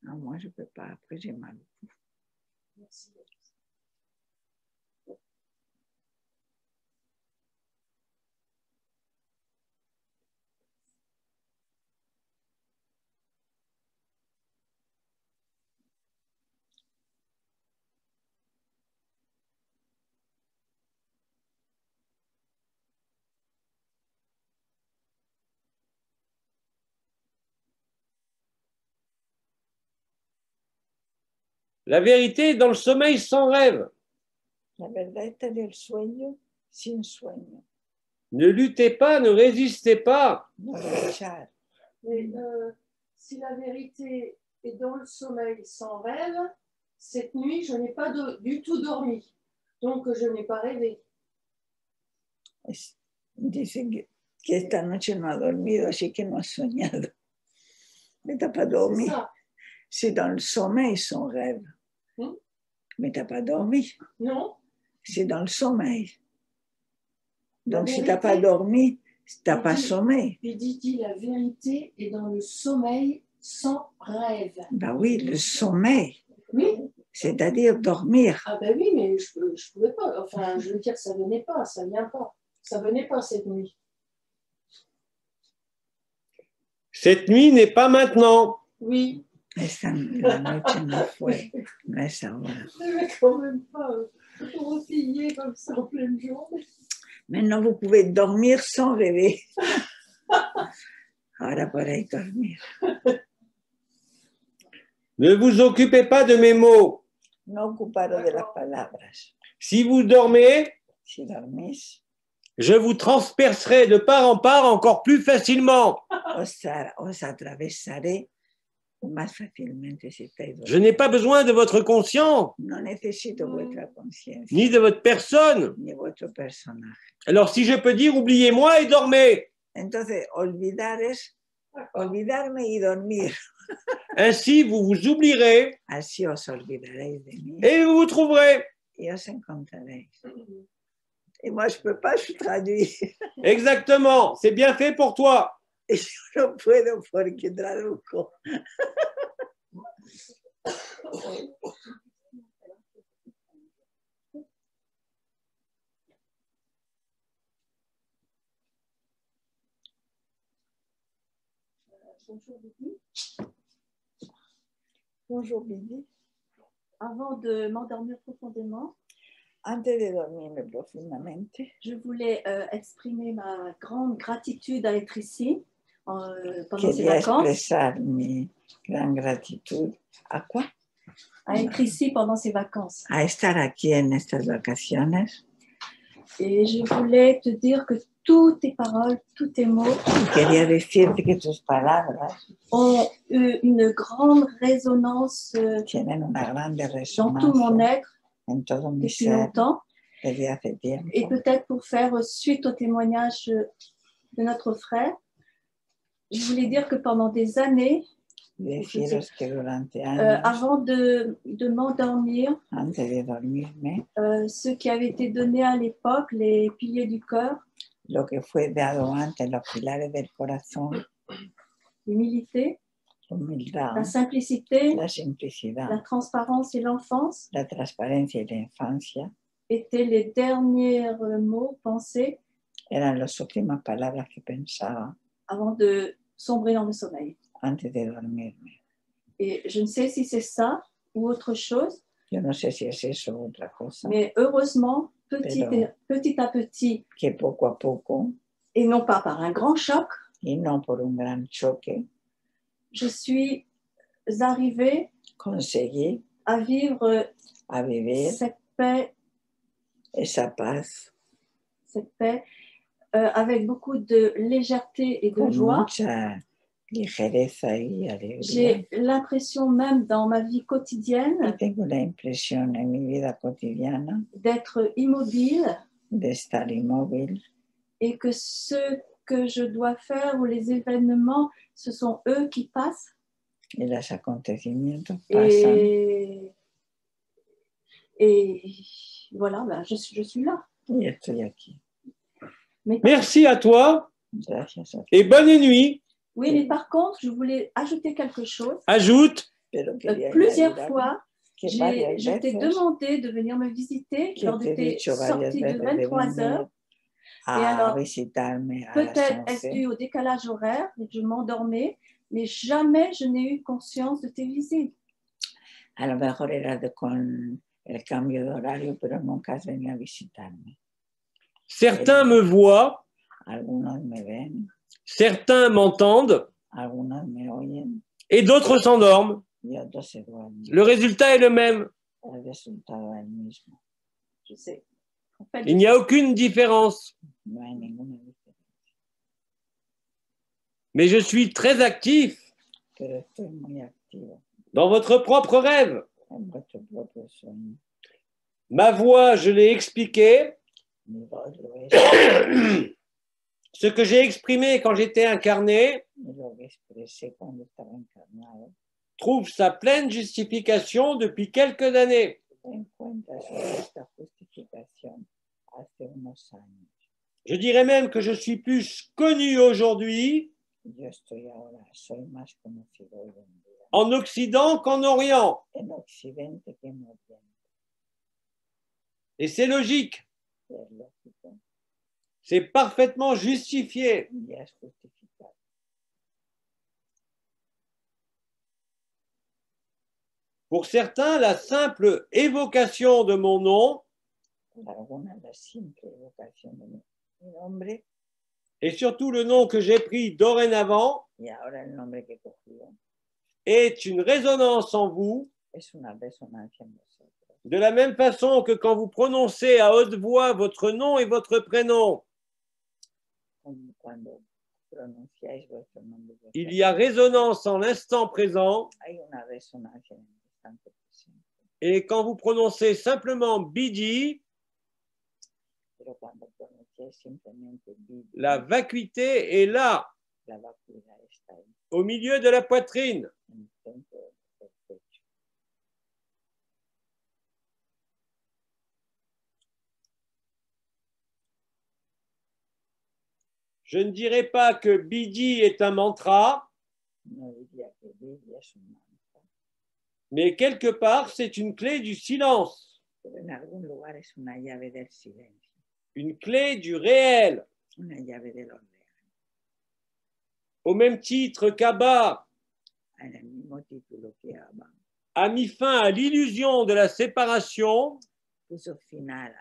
B: Non, moi, je ne peux pas. Après, j'ai mal.
D: Merci.
A: La vérité est dans le sommeil sans rêve.
B: La verdad está en el sueño sin sueño.
A: Ne luttez pas, ne résistez pas.
B: No luchar.
D: Mais si la vérité est dans le sommeil sans rêve, cette nuit, je n'ai pas du tout dormi. Donc, je n'ai pas rêvé.
B: Dice que esta noche no ha dormido, así que no ha soñado. Mais t'as pas dormi. C'est dans le sommeil son rêve. Mais t'as pas dormi.
D: Non.
B: C'est dans le sommeil. Donc, si t'as pas dormi, t'as pas sommeil.
D: Il dit la vérité est dans le sommeil sans rêve.
B: Ben oui, le sommeil.
D: Oui.
B: C'est-à-dire dormir.
D: Ah ben oui, mais je pouvais pas. Enfin, je veux dire, ça venait pas, ça vient pas. Ça venait pas cette nuit.
A: Cette nuit n'est pas maintenant.
D: Oui.
B: La noche no fue, no es ahora.
D: Je vais quand même pas refiller comme ça en pleine journée.
B: Maintenant, vous pouvez dormir sans rêver. Ahora podéis dormir.
A: Ne vous occupez pas de mes mots.
B: No ocuparos de las palabras.
A: Si vous dormez,
B: si dormís,
A: je vous transpercerai de part en part encore plus facilement.
B: Os atravesaré más fácilmente si estáis dormidos.
A: Je n'ai pas besoin de votre conscience,
B: No necesito vuestra conciencia,
A: ni de votre personne.
B: ni vuestro personaje.
A: Alors si je peux dire, oubliez-moi et dormez.
B: Entonces, olvidarme y dormir.
A: Ainsi, vous vous oublierez
B: Así os olvidaréis de mí
A: et vous vous trouverez.
B: y os encontraréis. Et moi, je ne peux pas, je traduis.
A: Exactement, c'est bien fait pour toi.
B: Y yo no puedo porque traduzco.
D: Bonjour Bibi.
B: Bonjour Bibi.
D: Avant de m'endormir profondément,
B: Antes de dormirme profundamente,
D: je voulais exprimer ma grande gratitude à être ici pendant ces
B: quería
D: vacances.
B: expresar mi gran gratitud. ¿A quoi?
D: À être ici pendant ces vacances.
B: A estar aquí en estas vacaciones.
D: Et je voulais te dire que toutes tes paroles, tous tes mots
B: Quería decirte que tus palabras
D: ont eu une grande résonance
B: tienen una grande
D: dans tout mon
B: resonancia
D: être
B: en todo mi
D: depuis
B: ser
D: longtemps.
B: desde hace tiempo.
D: Et peut-être pour faire suite au témoignage de notre frère, je voulais dire que pendant des années,
B: Deciros que durante años,
D: avant de m'endormir,
B: antes de dormirme,
D: ce qui avait été donné à l'époque, les piliers du cœur,
B: lo que fue dado antes, los pilares del corazón,
D: l'humilité,
B: la humildad,
D: la simplicité,
B: la simplicidad,
D: la transparence et l'enfance,
B: la transparencia y la infancia,
D: étaient les derniers mots, pensés,
B: eran las últimas palabras que pensaba
D: avant de sombrer dans le sommeil.
B: antes de dormirme.
D: Et je ne sais si c'est ça ou autre chose,
B: Yo no sé si es eso o otra cosa,
D: mais heureusement, petit à petit,
B: que poco a poco,
D: et non pas par un grand choc,
B: y no por un gran choque,
D: je suis arrivée
B: conseguí
D: à vivre
B: a vivir
D: cette paix
B: esa paz
D: avec beaucoup de légèreté et de
B: con
D: joie.
B: mucha ligereza y alegría.
D: J'ai l'impression même dans ma vie quotidienne
B: Y tengo la impresión en mi vida cotidiana
D: d'être immobile
B: de estar inmóvil
D: et que ce que je dois faire ou les événements, ce sont eux qui passent.
B: y los acontecimientos pasan.
D: Et voilà, ben, je suis là.
B: Y estoy aquí.
A: Merci à toi
B: Gracias a ti.
A: et bonne nuit.
E: Oui, mais par contre, je voulais ajouter quelque chose.
A: Ajoute.
B: Pero quería
E: Plusieurs
B: añadir
E: fois,
B: que varias
E: je t'ai
B: veces
E: demandé de venir me visiter
B: que
E: lors de
B: te he
E: tes
B: dicho varias
E: sorties de
B: veces de
E: 23 heures.
B: venir
E: Et
B: a
E: alors,
B: visitarme a las
E: peut-être est-ce
B: 11.
E: dû au décalage horaire, et je m'endormais, mais jamais je n'ai eu conscience de tes visites.
B: A lo mejor era con el cambio de horario, pero nunca has venido a visitarme.
A: Certains me voient,
B: Algunos me ven,
A: certains m'entendent
B: algunos me oyen
A: et d'autres s'endorment.
B: y otros se duermen.
A: Le résultat est le même.
B: El resultado es el mismo.
E: Je sais. En fait,
A: Il n'y a aucune différence.
B: No hay ninguna diferencia.
A: Mais je suis très actif
B: Pero estoy muy activo
A: dans votre propre rêve.
B: en vuestro propio sueño.
A: Ma voix, je l'ai expliqué.
B: Mi voz lo es,
A: Ce que j'ai exprimé quand j'étais incarné
B: y lo que expresé cuando estaba encarnado.
A: trouve sa pleine justification depuis quelques années.
B: Encuentra su justa justificación hace unos años.
A: Je dirais même que je suis plus connu aujourd'hui
B: Yo estoy ahora, soy más conocido hoy en día
A: en Occident qu'en Orient.
B: en Occidente que en Oriente.
A: Et c'est logique,
B: Y es lógico,
A: c'est parfaitement justifié.
B: y es justificado.
A: Pour certains, la simple évocation de mon nom,
B: Por alguna la simple evocación de mi nombre
A: et surtout le nom que j'ai pris dorénavant,
B: y ahora el nombre que he cogido
A: est une résonance en vous,
B: es una resonancia en vosotros.
A: de la même façon que quand vous prononcez à haute voix votre nom et votre prénom,
B: Como cuando pronunciáis vuestro nombre,
A: il y a résonance en l'instant présent,
B: hay una resonancia en el instante presente.
A: et quand vous prononcez simplement Bidi,
B: Pero cuando pronunciáis simplemente Bidi,
A: la vacuité est là,
B: la vacuidad está ahí,
A: au milieu de la poitrine.
B: en el centro del pecho.
A: Je ne dirais pas que Bidi est un mantra,
B: No diría que Bidi es un mantra,
A: mais quelque part, c'est une clé du silence,
B: pero en algún lugar es una llave del silencio,
A: une clé du réel,
B: una llave de lo real.
A: au même titre qu'Abba
B: En el mismo título que Abba
A: a mis fin à l'illusion de la séparation
B: puso final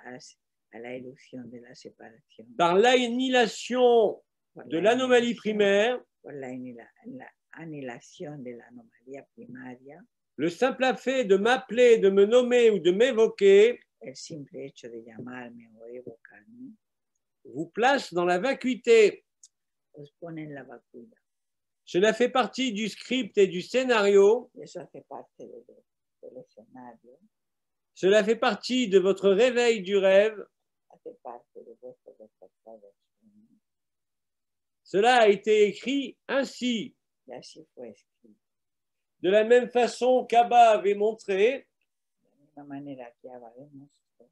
B: a la ilusión de la separación
A: par l'annihilation
B: por
A: de
B: la
A: l'anomalie
B: anihilación-
A: primaire,
B: por la anihilación de la anomalía primaria,
A: le simple fait de m'appeler, de me nommer ou de m'évoquer
B: el simple hecho de llamarme o evocarme,
A: vous place dans la vacuité.
B: os pone en la vacuidad.
A: Cela fait partie du script et du scénario,
B: Y eso hace parte del escenario,
A: cela fait partie de votre réveil du rêve,
B: hace parte de vuestro despertar del sueño.
A: cela a été écrit ainsi.
B: Y así fue escrito.
A: De la même façon qu'Abba avait montré
B: De la misma manera que Abba demostró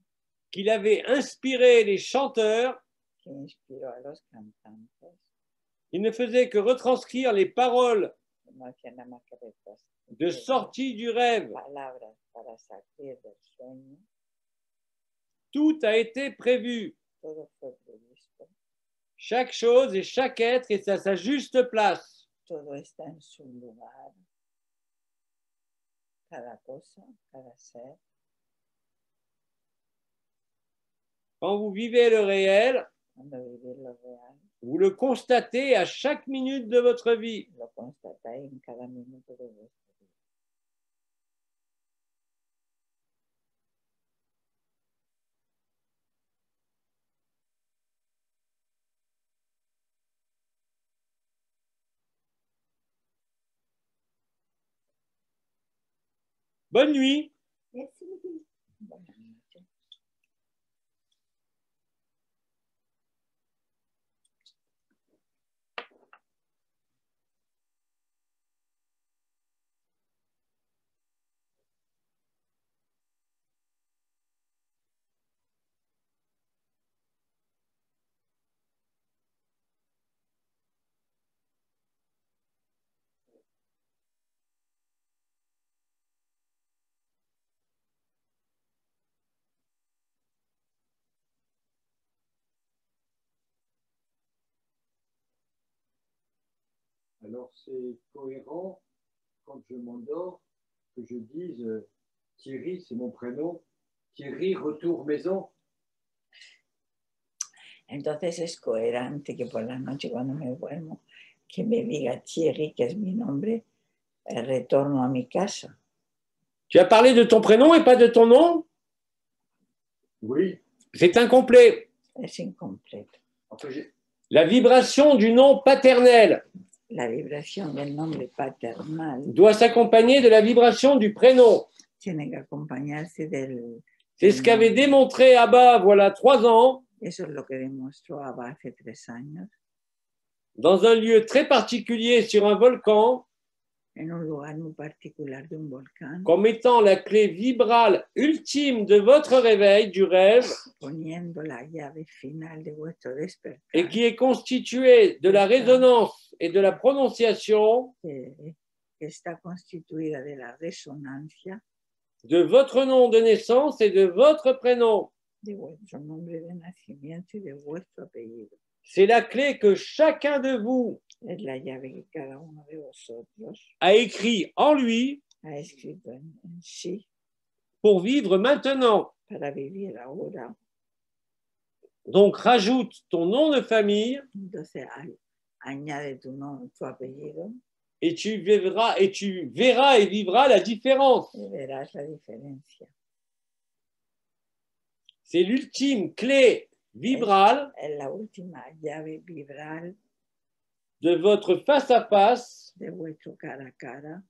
A: qu'il avait inspiré les chanteurs,
B: que inspiró a los cantantes,
A: il ne faisait que retranscrire les paroles
B: que no hacían nada más que
A: de sortie du rêve.
B: palabras para salir del sueño.
A: Tout a été prévu.
B: Todo fue previsto,
A: Chaque chose et chaque être est à sa juste place.
B: todo está en su lugar. Cada cosa, cada ser.
A: Quand vous vivez le réel,
B: Cuando vivís lo real,
A: vous le constatez à chaque minute de votre vie.
B: lo constatáis en cada minuto de vuestra vida.
A: Bonne nuit.
E: Merci beaucoup.
B: Buenas noches.
C: Alors c'est cohérent quand je m'endors que je dise Thierry, c'est mon prénom, Thierry, retour maison.
B: Entonces es coherente que por la noche cuando me duermo, que me diga Thierry, que es mi nombre, retorno a mi casa.
A: Tu as parlé de ton prénom et pas de ton nom?
C: Oui.
A: C'est incomplet.
B: Es incompleto.
C: Enfin,
A: La vibration du nom paternel
B: La vibración del nombre paternal
A: doit s'accompagner de la vibration du prénom.
B: tiene que acompañarse del...
A: C'est ce qu'avait démontré Abba, voilà 3 ans,
B: Eso es lo que demostró Abba hace 3 años,
A: dans un lieu très particulier sur un volcan,
B: en un lugar muy particular de un volcán,
A: comme étant la clé vibrale ultime de votre réveil du rêve
B: poniendo la llave final de vuestro despertar,
A: et qui est constituée de la résonance et de la prononciation
B: que está constituida de la resonancia
A: de votre nom de naissance et de votre prénom.
B: de vuestro nombre de nacimiento y de vuestro apellido.
A: C'est la clé que chacun de vous
B: Es la llave que cada uno de vosotros
A: a écrit en lui
B: ha escrito en sí
A: pour vivre maintenant.
B: para vivir ahora.
A: Donc, rajoute ton nom de famille
B: Entonces, añade tu nombre, tu apellido,
A: et tu verras et vivras la différence.
B: y verás la diferencia.
A: C'est l'ultime clé vibrale
B: Es la última llave vibral
A: de votre face-à-face
B: de vuestro cara a cara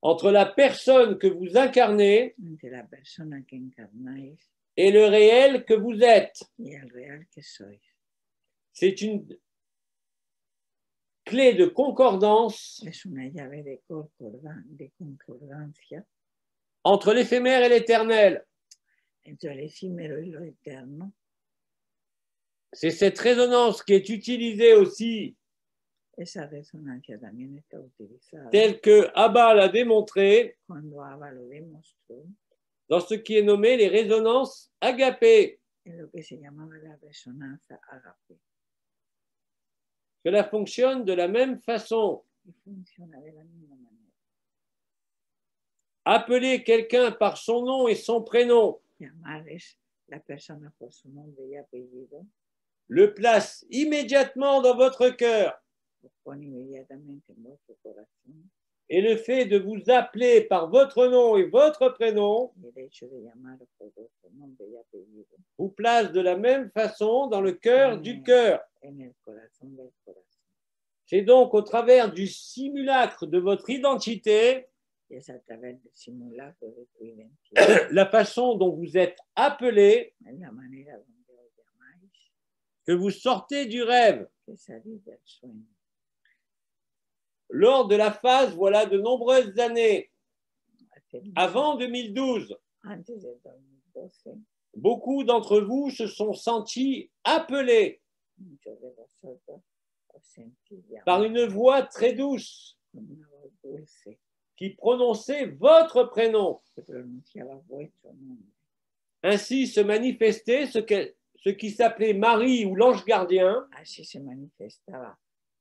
A: entre la personne que vous incarnez
B: entre la persona que encarnáis
A: et le réel que vous êtes.
B: y el real que sois.
A: C'est une clé de concordance
B: Es una llave de concordancia
A: entre l'éphémère et l'éternel.
B: entre el efímero y lo eterno.
A: C'est cette résonance qui est utilisée aussi,
B: Esa resonancia también está utilizada
A: telle que Abba l'a démontré,
B: cuando Abba lo demostró
A: dans ce qui est nommé les résonances agapées.
B: en lo que se llamaba la resonancia agape,
A: Cela fonctionne de la même façon.
B: y funciona de la misma manera.
A: Appeler quelqu'un par son nom et son prénom
B: Llamar es la persona por su nombre y apellido,
A: le place immédiatement dans votre cœur.
B: lo pone inmediatamente en vuestro corazón.
A: Et le fait de vous appeler par votre nom et votre prénom
B: Y el hecho de llamaros por vuestro nombre y apellido
A: vous place de la même façon dans le cœur du cœur.
B: en el corazón del corazón.
A: C'est donc au travers du simulacre de votre identité,
B: Y es a través del simulacro de tu identidad,
A: la façon dont vous êtes appelé,
B: en la manera donde os llamáis,
A: que vous sortez du rêve.
B: que salís del sueño.
A: Lors de la phase, voilà de nombreuses années,
B: Hace mucho-
A: avant 2012,
B: Antes del 2012,
A: beaucoup d'entre vous se sont sentis appelés
B: muchos de vosotros os sentís
A: par
B: llamados
A: une voix très douce
B: con una voz dulce
A: qui prononçait votre prénom.
B: que pronunciaba vuestro nombre.
A: Ainsi se manifestait ce qui s'appelait Marie ou l'ange gardien
B: Así se manifestaba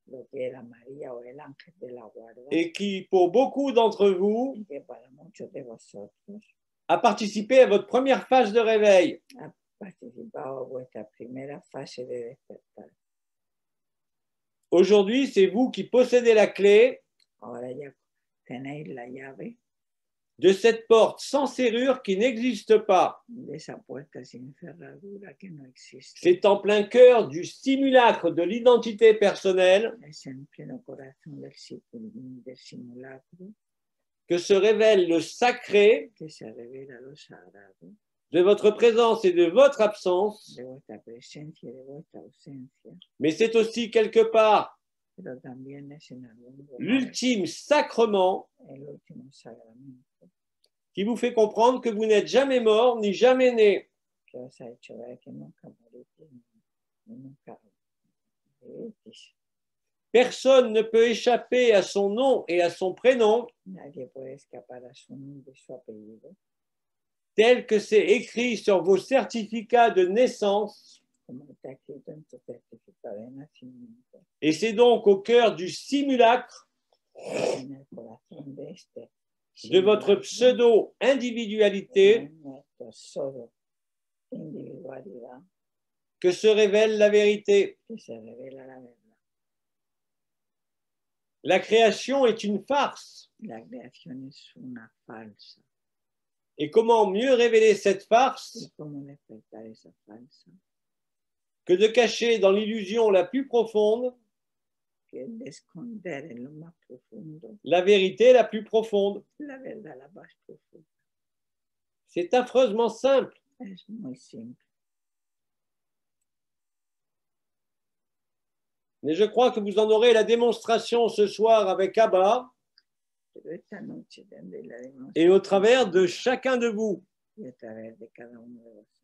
B: lo que era María o el ángel de la guarda,
A: et qui, pour beaucoup d'entre vous,
B: y que para muchos de vosotros
A: a participé à votre première phase de réveil.
B: ha participado en vuestra primera fase de despertar.
A: Aujourd'hui, c'est vous qui possédez la clé
B: Ahora ya tenéis la llave
A: de cette porte sans serrure qui n'existe pas.
B: de esa puerta sin cerradura que no existe.
A: C'est en plein cœur du simulacre de l'identité personnelle
B: Es en pleno corazón del simulacro
A: que se révèle le sacré
B: que se revela lo sagrado
A: de votre présence et de votre absence,
B: de vuestra presencia y de vuestra ausencia,
A: mais c'est aussi quelque part
B: pero también es en algún lugar
A: l'ultime sacrement
B: el último sacramento
A: qui vous fait comprendre que vous n'êtes jamais mort ni jamais né.
B: que os ha hecho ver que nunca morís ni nunca vivís.
A: Personne ne peut échapper à son nom et à son prénom
B: Nadie puede escapar a su nombre y su apellido,
A: tel que c'est écrit sur vos certificats de naissance
B: como está escrito en tu certificado de nacimiento
A: Et c'est donc au cœur du simulacre
B: en el corazón de este
A: de votre
B: simulacro,
A: pseudo-individualité
B: de nuestra solo individualidad,
A: que se révèle la vérité.
B: que se revela la verdad.
A: La création est une farce.
B: La creación es una falsa.
A: Et comment mieux révéler cette farce
B: ¿Y cómo despertar esa falsa?
A: que de cacher dans l'illusion la plus profonde
B: Que de esconder en lo más profundo
A: la vérité la plus profonde.
B: la verdad la más profunda.
A: C'est affreusement simple.
B: Es muy simple.
A: Mais je crois que vous en aurez la démonstration ce soir avec Abba
B: Pero esta noche tendré la demostración
A: et au travers de chacun de vous.
B: y a través de cada uno de vosotros.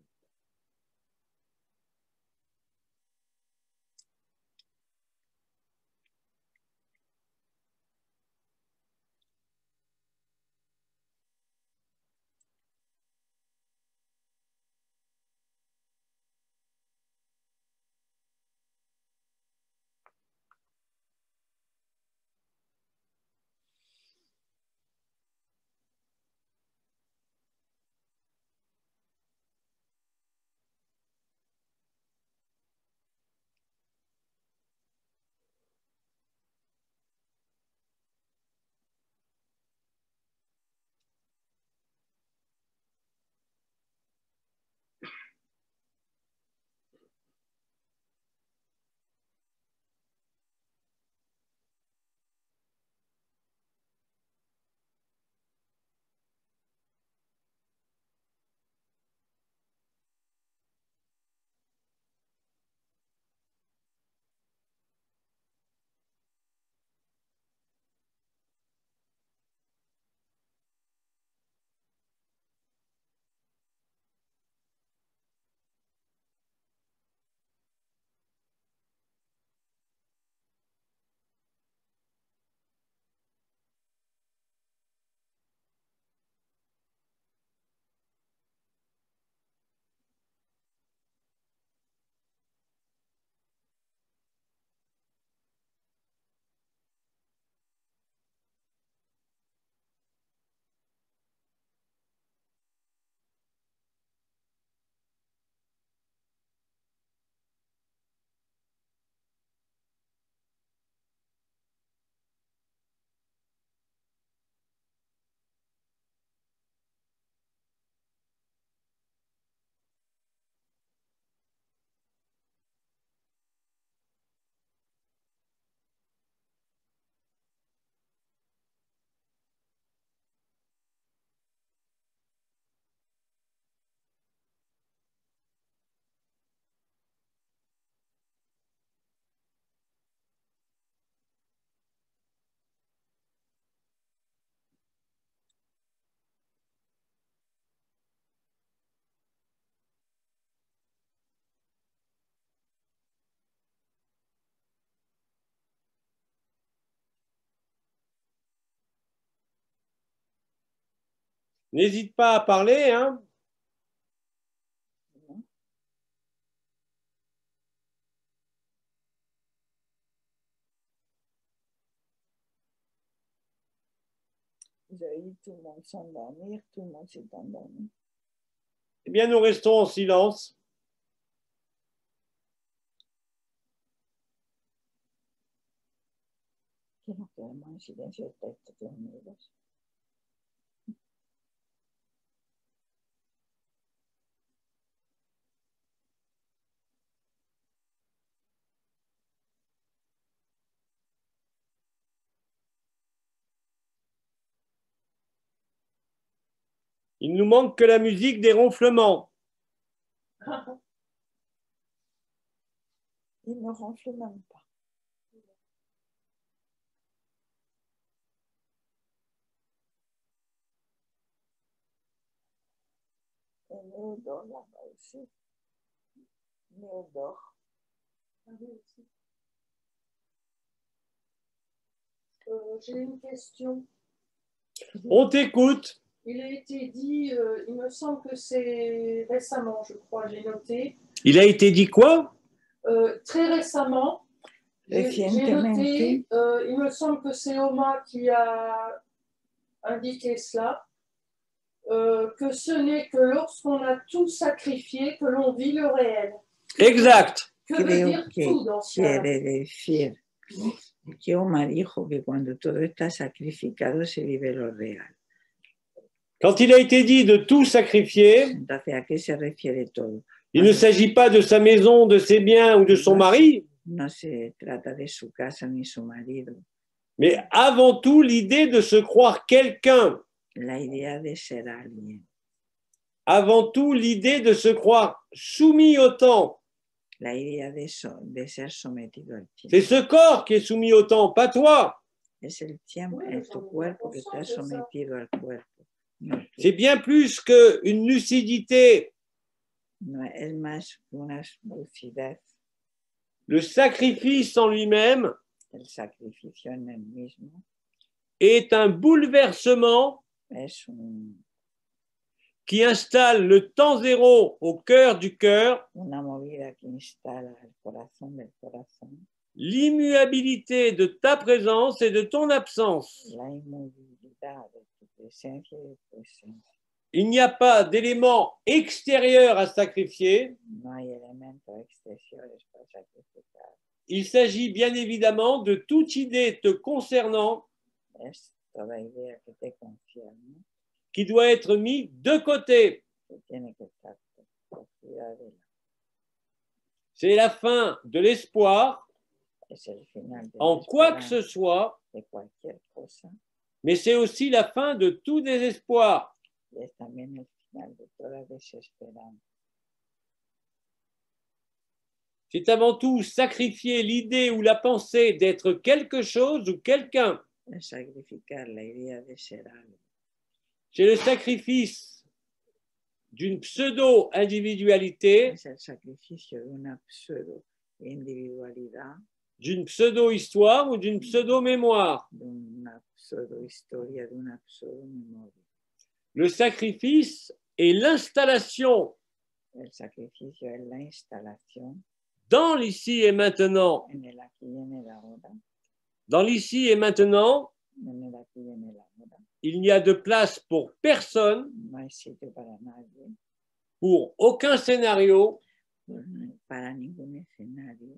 A: N'hésite pas à parler, hein.
B: J'ai eu tout le monde s'endormir, tout le monde s'est endormi.
A: Eh bien, nous restons en silence.
B: Que nos quedemos en silencio hasta estos dormidos.
A: Il nous manque que la musique des ronflements.
B: Il ne ronfle même pas. Et Néo dort là-bas aussi. Néo dort.
D: J'ai une question.
A: On t'écoute.
D: Il a été dit, il me semble que c'est récemment, je crois, j'ai noté.
A: Il a été dit quoi?
D: Très récemment, J'ai
B: Recientemente,
D: noté, il me semble que c'est Oma qui a indiqué cela, que ce n'est que lorsqu'on a tout sacrifié que l'on vit le réel.
A: Exact.
D: Que veut
B: creo
D: dire
B: que
D: tout dans ce cas-là?
B: quiere decir que Oma dijo que cuando todo está sacrificado se vive lo real.
A: Quand il a été dit de tout sacrifier,
B: Entonces, ¿a qué se refiere todo?
A: il ne s'agit pas de sa maison, de ses biens ou de son mari,
B: No se trata de su casa ni su marido.
A: mais avant tout l'idée de se croire quelqu'un,
B: La idea de ser alguien.
A: avant tout l'idée de se croire soumis au temps.
B: La idea de ser sometido al
A: C'est
B: tiempo.
A: ce corps qui est soumis au temps, pas toi.
B: Es el tiempo, es tu cuerpo que está sometido al cuerpo. No,
A: C'est bien plus qu'une lucidité.
B: no, es más una lucidez,
A: Le sacrifice en lui-même
B: el sacrificio en el mismo.
A: est un bouleversement
B: Es
A: qui installe le temps zéro au cœur du cœur,
B: una movida que instala el corazón del corazón,
A: l'immuabilité de ta présence et de ton absence.
B: la inmovilidad de tu presencia y de tu esencia.
A: Il n'y a pas d'élément extérieur à sacrifier.
B: No hay elementos exteriores para sacrificar.
A: Il s'agit bien évidemment de toute idée te concernant
B: Es toda idea que te concierne,
A: qui doit être mise de côté.
B: que tiene que estar cogida de la.
A: C'est la fin de l'espoir
B: Es el final de
A: en
B: la
A: quoi que
B: esperanza
A: ce soit,
B: de cualquier cosa,
A: mais c'est aussi la fin de tout désespoir.
B: y es también el final de toda desesperanza.
A: C'est avant tout sacrifier l'idée ou la pensée d'être quelque chose ou quelqu'un.
B: Es sacrificar la idea de ser algo.
A: C'est le sacrifice d'une pseudo-individualité,
B: Es el sacrificio de una pseudo-individualidad,
A: d'une pseudo-histoire ou d'une pseudo-mémoire.
B: de una pseudo-historia, de una pseudo-memoria.
A: Le sacrifice est l'installation
B: El sacrificio es la instalación
A: dans l'ici et maintenant.
B: en el aquí y en el ahora.
A: Dans l'ici et maintenant,
B: En el aquí y en el ahora.
A: il n'y a de place pour personne,
B: No hay sitio para nadie,
A: pour aucun scénario.
B: para ningún escenario.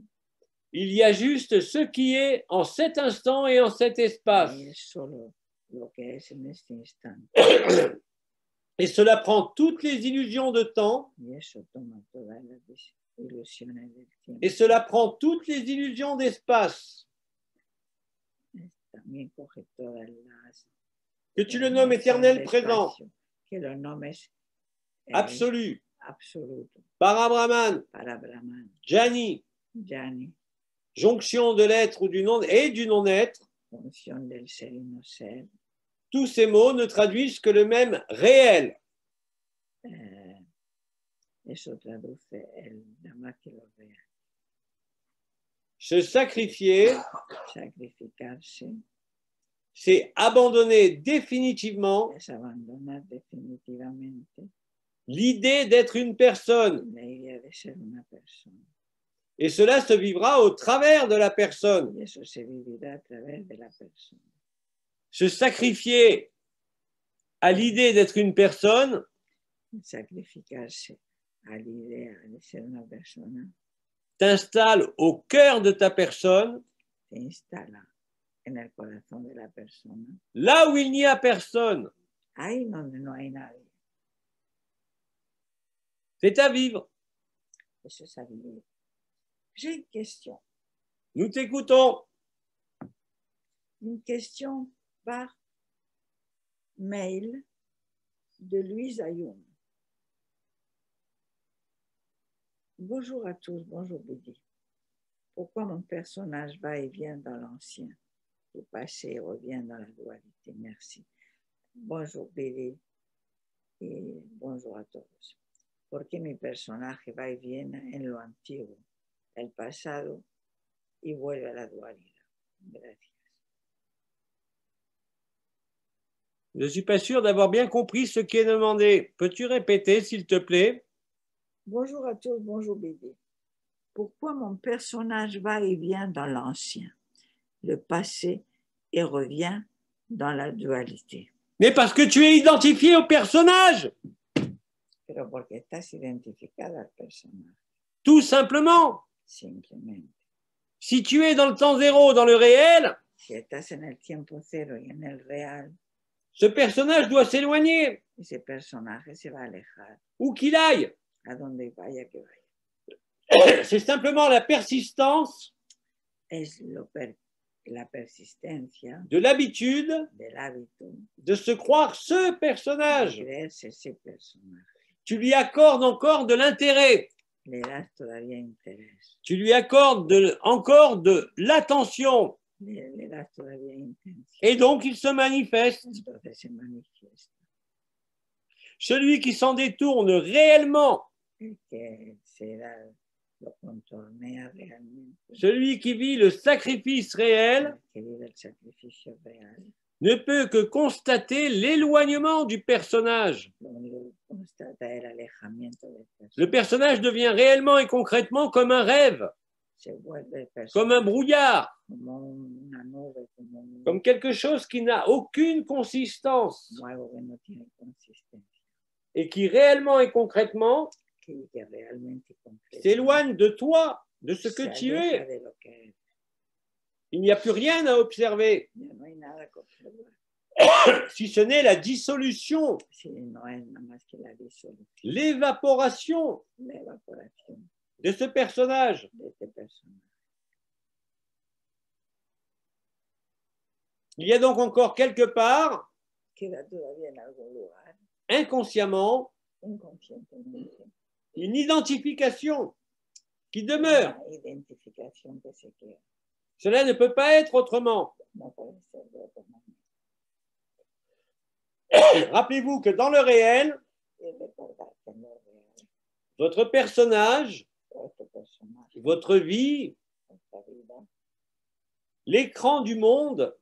A: Il y a juste ce qui est en cet instant et en cet espace.
B: Es solo lo que es en este instante.
A: Et cela prend toutes les illusions de temps
B: Y eso toma todas las ilusiones del tiempo.
A: et cela prend toutes les illusions d'espace.
B: También coge todas las.
A: Que tu le nommes éternel présent,
B: Que lo nombres
A: absolu,
B: absoluto.
A: Parabrahman,
B: Para Brahman,
A: Jani,
B: Jani,
A: jonction de l'être ou du non et du non-être.
B: función del ser y no ser.
A: Tous ces mots ne traduisent que le même réel.
B: Eso traduce nada más que lo real.
A: Se sacrifier,
B: Sacrificarse
A: c'est abandonner définitivement
B: es abandonar definitivamente
A: l'idée d'être une personne.
B: la idea de ser una persona.
A: Et cela se vivra au travers de la personne.
B: Y eso se vivirá a través de la persona.
A: Se sacrifier à l'idée d'être une personne,
B: Sacrificarse a la idea de ser una persona
A: t'installe au cœur de ta personne,
B: se instala en el corazón de la persona,
A: là où il n'y a personne.
B: ahí donde no hay nadie.
A: C'est à vivre.
B: Eso es a vivir. J'ai une question.
A: Nous t'écoutons.
B: Une question par mail de Louise Ayoun. Bonjour à tous, bonjour Bédi. Pourquoi mon personnage va et vient dans l'ancien, du passé et revient dans la dualité? Merci. Bonjour Bédi y bonjour a todos. ¿Por qué mi personaje va y viene en lo antiguo, el pasado y vuelve a la dualidad? Gracias.
A: Je ne suis pas sûr d'avoir bien compris ce qui est demandé. Peux-tu répéter, s'il te plaît?
B: Bonjour à tous, bonjour Bédi. pourquoi mon personnage va et vient dans l'ancien, le passé et revient dans la dualité?
A: Mais parce que tu es identifié au personnage,
B: Pero porque estás identificada al personaje,
A: tout simplement.
B: simplemente.
A: Si tu es dans le temps zéro, dans le réel,
B: Si estás en el tiempo cero y en el real,
A: ce personnage doit s'éloigner,
B: ese personaje se va a alejar
A: où qu'il aille.
B: a donde vaya que vaya.
A: C'est simplement la persistance
B: Es la persistencia
A: de l'habitude
B: del hábito
A: de se croire ce
B: de
A: personnage.
B: creerse ese personaje.
A: Tu lui accordes encore de l'intérêt.
B: Le das todavía interés,
A: Tu lui accordes encore de l'attention.
B: le das todavía intención.
A: Et donc, il se manifeste.
B: Entonces se manifiesta.
A: Celui qui s'en détourne réellement,
B: El que lo contornea realmente,
A: celui qui vit le sacrifice réel,
B: el que vive el sacrificio real,
A: ne peut que constater l'éloignement du personnage.
B: lo único que constata es el alejamiento del personaje.
A: Le personnage devient réellement et concrètement comme un rêve,
B: Se vuelve el
A: comme
B: personaje
A: un brouillard,
B: como una nube,
A: comme quelque chose qui n'a aucune consistance
B: como algo que no tiene consistencia,
A: et qui réellement et concrètement
B: que realmente concreta,
A: s'éloigne de toi, de ce que
B: se
A: tu
B: aleja
A: es.
B: de lo que eres.
A: Il n'y a plus rien à observer,
B: Ya no hay nada que observar,
A: si ce n'est la dissolution,
B: si no es nada más que la disolución,
A: l'évaporation
B: la evaporación
A: de ce personnage.
B: de este personaje.
A: Il y a donc encore quelque part,
B: Queda todavía en algún lugar,
A: inconsciemment,
B: inconscientemente,
A: une identification qui demeure.
B: una identificación que se queda.
A: Cela ne peut pas être autrement.
B: No puede ser de otra manera.
A: Rappelez-vous que dans le réel,
B: Y recordar que en lo real,
A: votre personnage,
B: este personaje,
A: votre vie,
B: esta vida,
A: l'écran du monde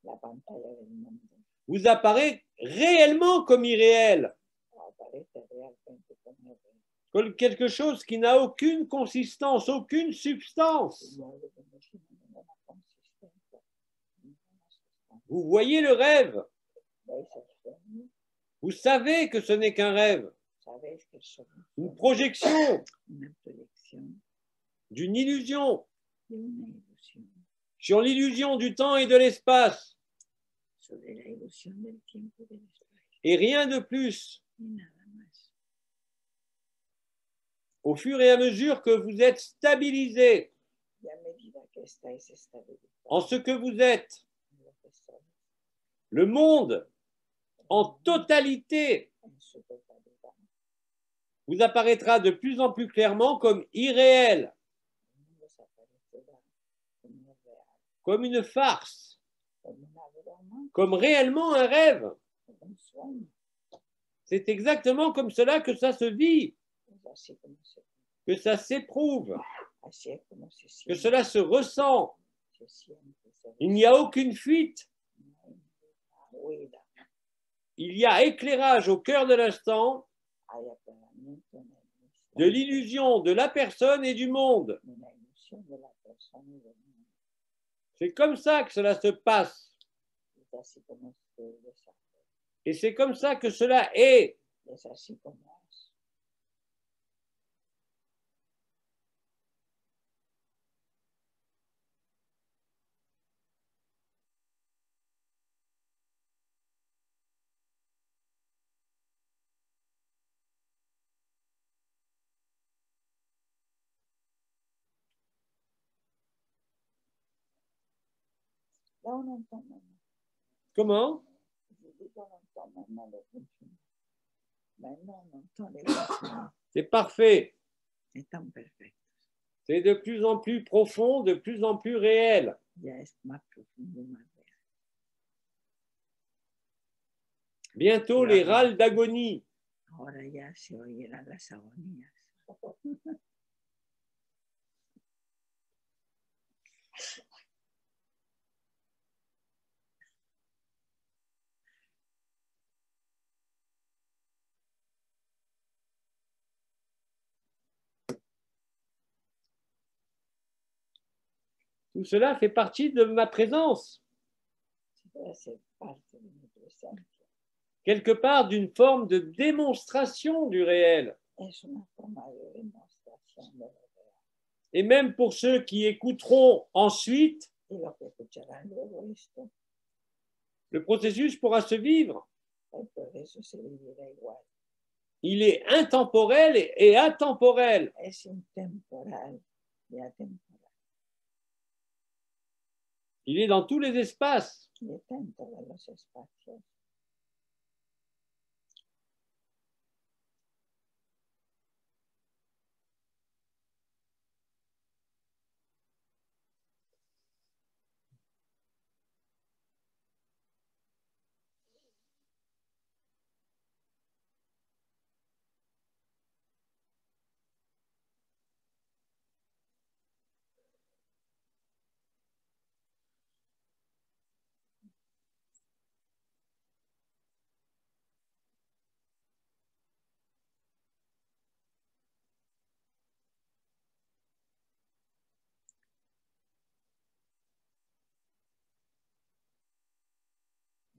B: la pantalla del mundo,
A: vous apparaît réellement comme irréel,
B: aparece realmente como real,
A: comme quelque chose qui n'a aucune consistance, aucune substance.
B: como algo que no tiene ninguna consistencia, ninguna sustancia.
A: Vous voyez le rêve,
B: ¿Veis el sueño?
A: vous savez que ce n'est qu'un rêve,
B: ¿Sabéis que el sueño
A: une
B: es
A: projection
B: una proyección
A: d'une illusion
B: de una ilusión
A: sur l'illusion du temps et de l'espace,
B: sobre la ilusión del tiempo y del espacio?
A: et rien de plus.
B: Y nada más.
A: Au fur et à mesure que vous êtes stabilisé
B: Y a medida que estáis estabilizados
A: en ce que vous êtes,
B: en lo que sois,
A: le monde en totalité
B: en su totalidad,
A: vous apparaîtra de plus en plus clairement comme irréel,
B: el mundo se aparecerá como real,
A: comme une farce,
B: como una broma,
A: comme réellement un rêve.
B: como un sueño.
A: C'est exactement comme cela que ça se vit,
B: Es así como
A: que ça s'éprouve,
B: así es como se
A: que
B: siente,
A: cela se ressent.
B: se siente, se
A: Il n'y a aucune fuite,
B: no hay ninguna huida,
A: il y a éclairage au cœur de l'instant
B: hay aclaramiento en el
A: de
B: instante,
A: l'illusion de la personne et du monde.
B: una ilusión de la persona y del mundo.
A: C'est comme ça que cela se passe.
B: Es así como se desarrolla,
A: Et c'est comme ça que cela est.
B: es así como es. Là, on entend maintenant.
A: Comment?
B: Je dis qu'on entend maintenant le fonctionnement. Maintenant, on entend les fonctionnements.
A: C'est parfait.
B: Están perfectos.
A: C'est de plus en plus profond, de plus en plus réel.
B: Ya es más profundo y más real.
A: Bientôt les râles d'agonie.
B: Ahora ya se oirán las agonías.
A: Tout cela fait partie de ma présence.
B: puede ser parte de mi presencia.
A: Quelque part d'une forme de démonstration du réel.
B: Es una forma de demostración de lo real.
A: Et même pour ceux qui écouteront ensuite,
B: Y lo que escucharán luego esto,
A: le processus pourra se vivre.
B: el proceso se vivirá igual.
A: Il est intemporel et atemporel.
B: Es intemporal y atemporal.
A: Il est dans tous les espaces.
B: Y está en todos los espacios.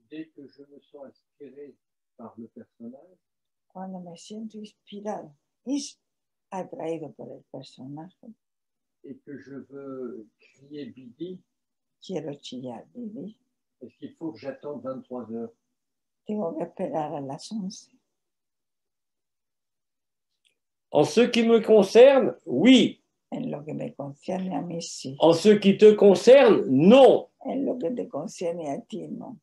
C: Dès que je me sens inspiré par le personnage,
B: Cuando me siento inspirado, atraído por el personaje,
C: et que je veux crier Bidi,
B: quiero chillar, Bibi,
C: est-ce qu'il faut que j'attende 23 heures?
B: tengo que esperar a las 11.
A: En ce qui me concerne, oui.
B: En lo que me concierne a mí, sí.
A: En ce qui te concerne, non.
B: En lo que te concierne a ti, no.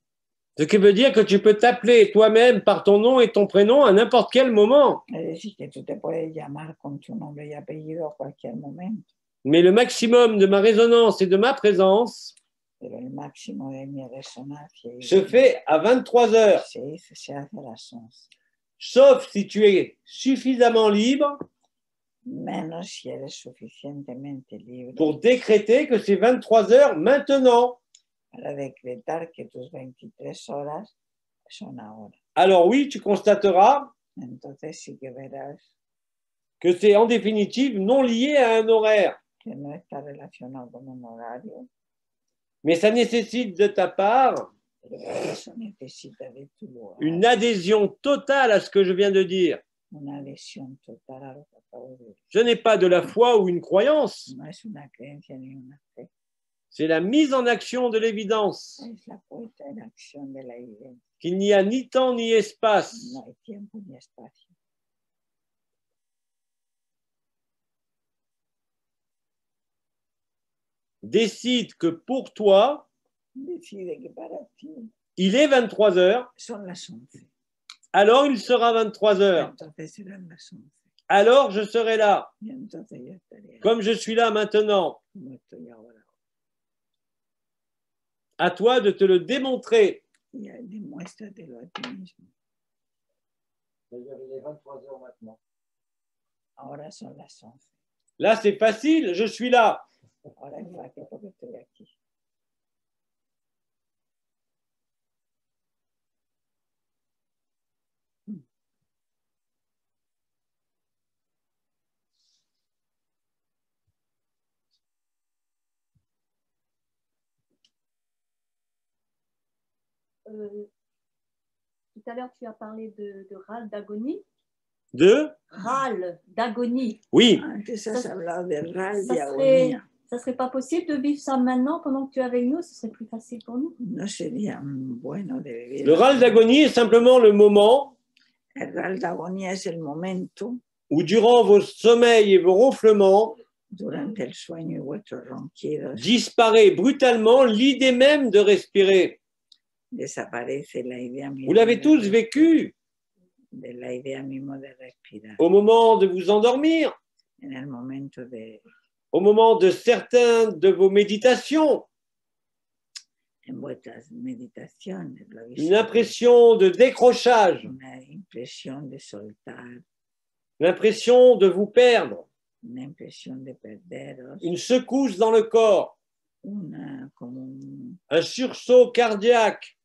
A: Ce qui veut dire que tu peux t'appeler toi-même par ton nom et ton prénom à n'importe quel moment.
B: Es decir, que tú te puedes llamar con tu nombre y apellido a cualquier momento,
A: Mais le maximum de ma résonance et de ma présence
B: pero el máximo de mi resonancia y
A: se fait à 23 heures.
B: se hace a las 11.
A: Sauf si tu es suffisamment libre
B: Menos si eres suficientemente libre
A: pour décréter que c'est 23 heures maintenant.
B: para decretar que tus 23 horas son ahora.
A: Alors oui, tu constateras
B: Entonces sí que verás
A: que c'est en définitive non lié à un horaire.
B: que no está relacionado con un horario,
A: Mais ça nécessite de ta part
B: pero eso necesita de tu lugar
A: une adhésion totale à ce que je viens de dire.
B: una adhesión total a lo que acabo de decir.
A: Ce n'est pas de la foi ou une croyance,
B: No es una creencia ni una fe,
A: c'est la mise en action de l'évidence,
B: es la puesta en acción de la evidencia.
A: qu'il n'y a ni temps ni espace.
B: No hay tiempo ni espacio.
A: Décide que pour toi,
B: Decide que para ti
A: il est 23 heures,
B: son las 11.
A: alors il sera 23 heures.
B: Entonces serán las 11.
A: Alors je serai là,
B: Y entonces yo estaré ahí,
A: comme je suis là maintenant.
B: como estoy ahora.
A: À toi de te le démontrer.
B: Y demuéstratelo a ti mismo.
C: D'ailleurs, il est 23 heures maintenant.
B: Ahora son las 11.
A: Là, c'est facile, je suis là.
B: Ahora es fácil porque estoy aquí.
E: Tout à l'heure, tu as parlé de râle d'agonie.
A: De?
E: Râle d'agonie.
A: Oui.
B: Antes has hablado de ral
E: Ça
B: de
E: serait,
B: agonía.
E: ça serait pas possible de vivre ça maintenant pendant que tu es avec nous? Ce serait plus facile pour nous.
B: No sería bueno de vivir.
A: Le râle d'agonie est simplement le moment
B: El ral de agonía es el momento
A: où, durant vos sommeils et vos ronflements,
B: durante el sueño y vuestros ronquidos
A: disparaît brutalement l'idée même de respirer.
B: desaparece la idea misma.
A: Vous l'avez tous vécu
B: de la idea misma de respirar.
A: au moment de vous endormir,
B: En el momento
A: au moment de certaines de vos méditations,
B: en vuestras meditaciones, lo habéis
A: une impression de décrochage,
B: una impresión de soltar,
A: l'impression de vous perdre,
B: una impresión de perderos,
A: une secousse dans le corps,
B: como
A: un sursaut cardiaque,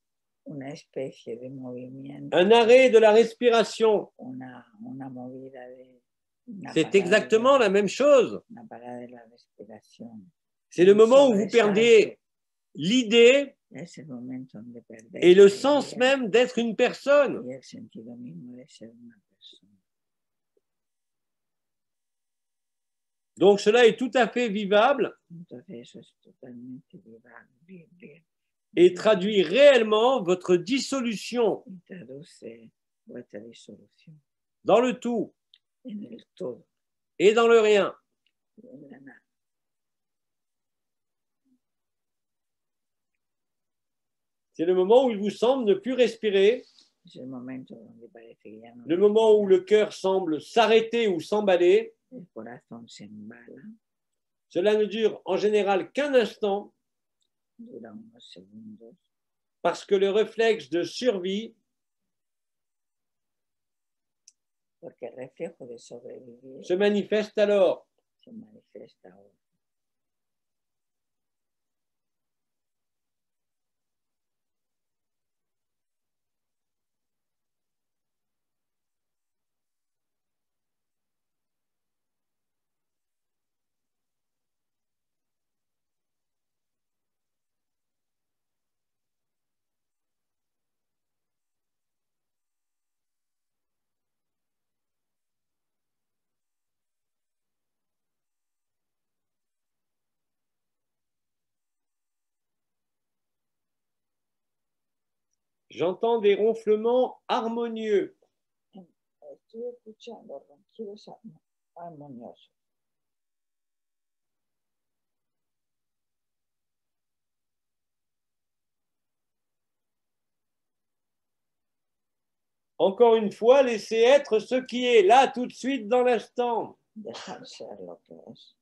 B: una especie de movimiento,
A: un arrêt de la respiration.
B: una movida de...
A: C'est exactement la même chose.
B: Una parada de la respiración.
A: C'est le moment où vous perdez l'idée
B: Es el momento donde perdéis
A: et le
B: la
A: sens
B: idea
A: même d'être une personne.
B: y el sentido mismo de ser una persona.
A: Donc cela est tout à fait vivable
B: Entonces eso es totalmente viable
A: et traduit réellement votre dissolution
B: y traduce vuestra disolución
A: dans le tout
B: en el todo
A: et dans le rien.
B: y en la nada.
A: C'est le moment où il vous semble ne plus respirer,
B: Es el momento donde parece que ya no
A: le moment où le cœur semble s'arrêter ou s'emballer.
B: el corazón se embala,
A: Cela ne dure en général qu'un instant
B: dura unos segundos,
A: parce que le réflexe de survie
B: porque el reflejo de sobrevivir
A: se manifeste alors.
B: se manifiesta ahora.
A: J'entends des ronflements harmonieux.
B: Estoy escuchando ronquidos armoniosos.
A: Encore une fois, laissez être ce qui est là tout de suite dans l'instant.
B: Dejar ser lo que es.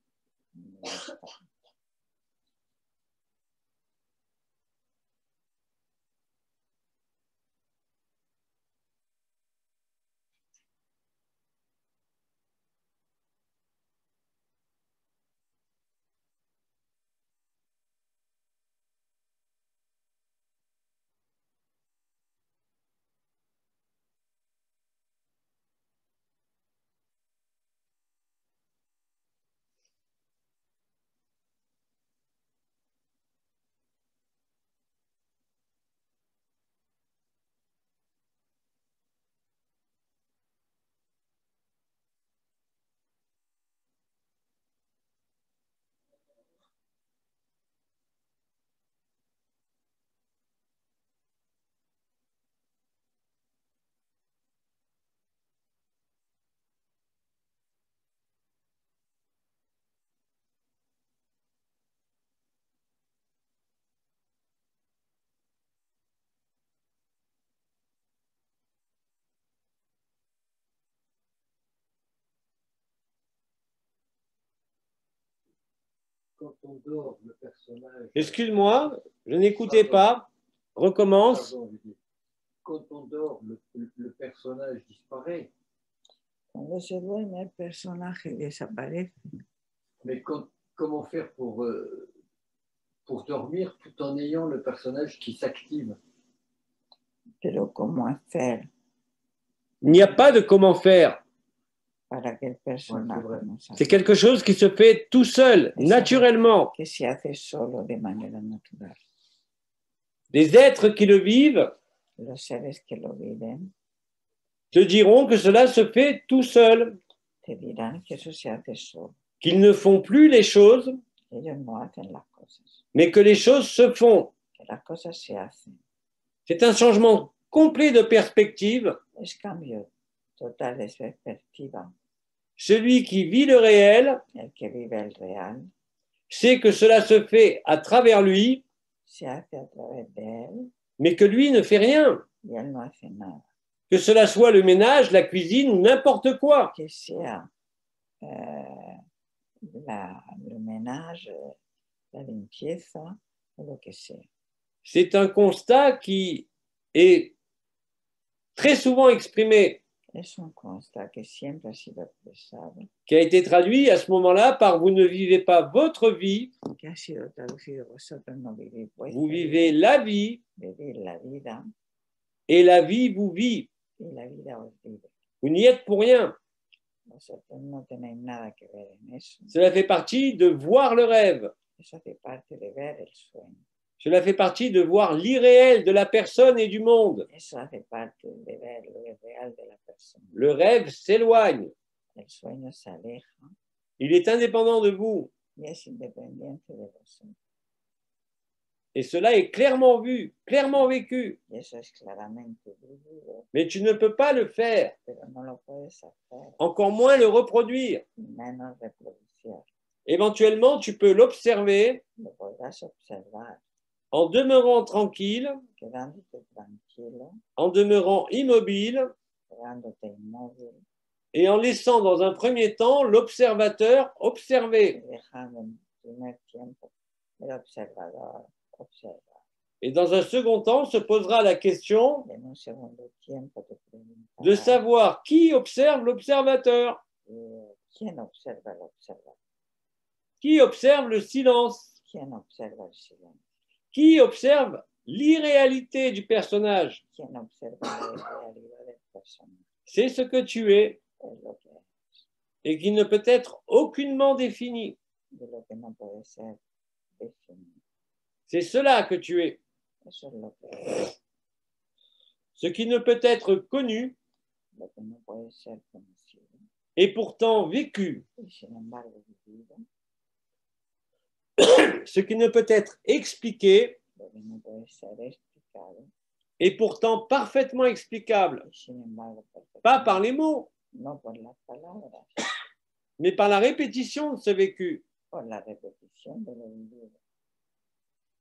C: Quand on dort, le personnage.
A: Excuse-moi, je n'écoutais pas. Recommence.
C: Pardon, je dis. Quand on dort, le personnage disparaît.
B: Cuando se duerme el personaje desaparece.
C: Mais comment faire pour dormir tout en ayant le personnage qui s'active?
B: Pero ¿cómo hacer
A: Il n'y a pas de comment faire.
B: para que el personaje no se
A: C'est quelque chose qui se fait tout seul, naturellement.
B: que se hace solo de manera natural?
A: Les êtres qui le vivent
B: Los seres que lo viven
A: te diront que cela se fait tout seul,
B: te dirán que eso se hace solo.
A: qu'ils ne font plus les choses,
B: Ellos no hacen las cosas,
A: mais que les choses se font.
B: que las cosas se hacen.
A: C'est un changement complet de perspective.
B: Es cambio total de perspectiva.
A: Celui qui vit le réel
B: El que vive el real
A: sait que cela se fait à travers lui,
B: se hace a través de él
A: mais que lui ne fait rien.
B: y él no hace nada.
A: Que cela soit le ménage, la cuisine ou n'importe quoi.
B: Que sea le ménage, la limpieza o lo que sea.
A: C'est un constat qui est très souvent exprimé,
B: Es un constat que siempre ha sido expresado,
A: qui a été traduit à ce moment-là par « vous ne vivez pas votre vie,
B: que ha sido traducido: vosotros no vivís vuestra
A: vous
B: vida,
A: vivez la vie
B: vivís la vida
A: et la vie vous vit.
B: y la vida os vive.
A: Vous n'y êtes pour rien.
B: Vosotros no tenéis nada que ver en eso.
A: Cela fait partie de voir le rêve.
B: Eso hace parte de ver el sueño.
A: Cela fait partie de voir l'irréel de la personne et du monde.
B: Eso hace parte de ver lo irreal de la persona.
A: Le rêve s'éloigne.
B: El sueño se aleja
A: Il est indépendant de vous.
B: y es independiente de vosotros.
A: Et cela est clairement vu, clairement vécu.
B: Y eso es claramente vivido,
A: Mais tu ne peux pas le faire,
B: pero no lo puedes hacer,
A: encore moins le reproduire.
B: menos reproducir.
A: Éventuellement, tu peux l'observer
B: Lo podrás observar
A: en demeurant tranquille,
B: quedándote tranquilo,
A: en demeurant immobile
B: quedándote inmóvil
A: et en laissant dans un premier temps l'observateur
B: y
A: observer.
B: dejando en primer tiempo el observador observar.
A: Et dans un second temps se posera la question
B: En un segundo tiempo te
A: de
B: preguntarás
A: savoir qui observe l'observateur,
B: quién observa el observador,
A: qui observe le silence,
B: quién observa el silencio,
A: qui observe l'irréalité du personnage.
B: quién observa la realidad del personaje.
A: C'est ce que tu es
B: Es lo que es,
A: et qui ne peut être aucunement défini.
B: de lo que no puede ser definido.
A: C'est cela que tu es.
B: Eso es lo que es,
A: Ce qui ne peut être connu
B: lo que no puede ser conocido
A: et pourtant vécu.
B: y sin embargo vivido,
A: Ce qui ne peut être expliqué
B: lo que no puede ser explicado
A: et pourtant parfaitement explicable.
B: y sin embargo
A: Pas par les mots,
B: no por las palabras,
A: mais par la répétition de ce vécu.
B: por la repetición de lo vivido.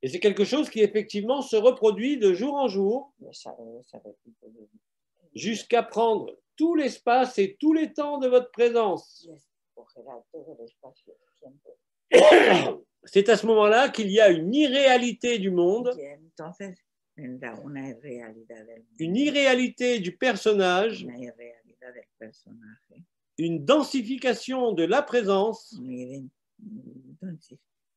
A: Et c'est quelque chose qui effectivement se reproduit de jour en jour
B: Y es algo que se repite de
A: jusqu'à prendre tout l'espace et tous les temps de votre présence.
B: y escogerá todo el espacio y tiempo.
A: C'est à ce moment-là qu'il y a une irréalité du monde,
B: Y entonces vendrá una irrealidad del mundo,
A: une irréalité du personnage,
B: una irrealidad del personaje,
A: une densification de la présence
B: una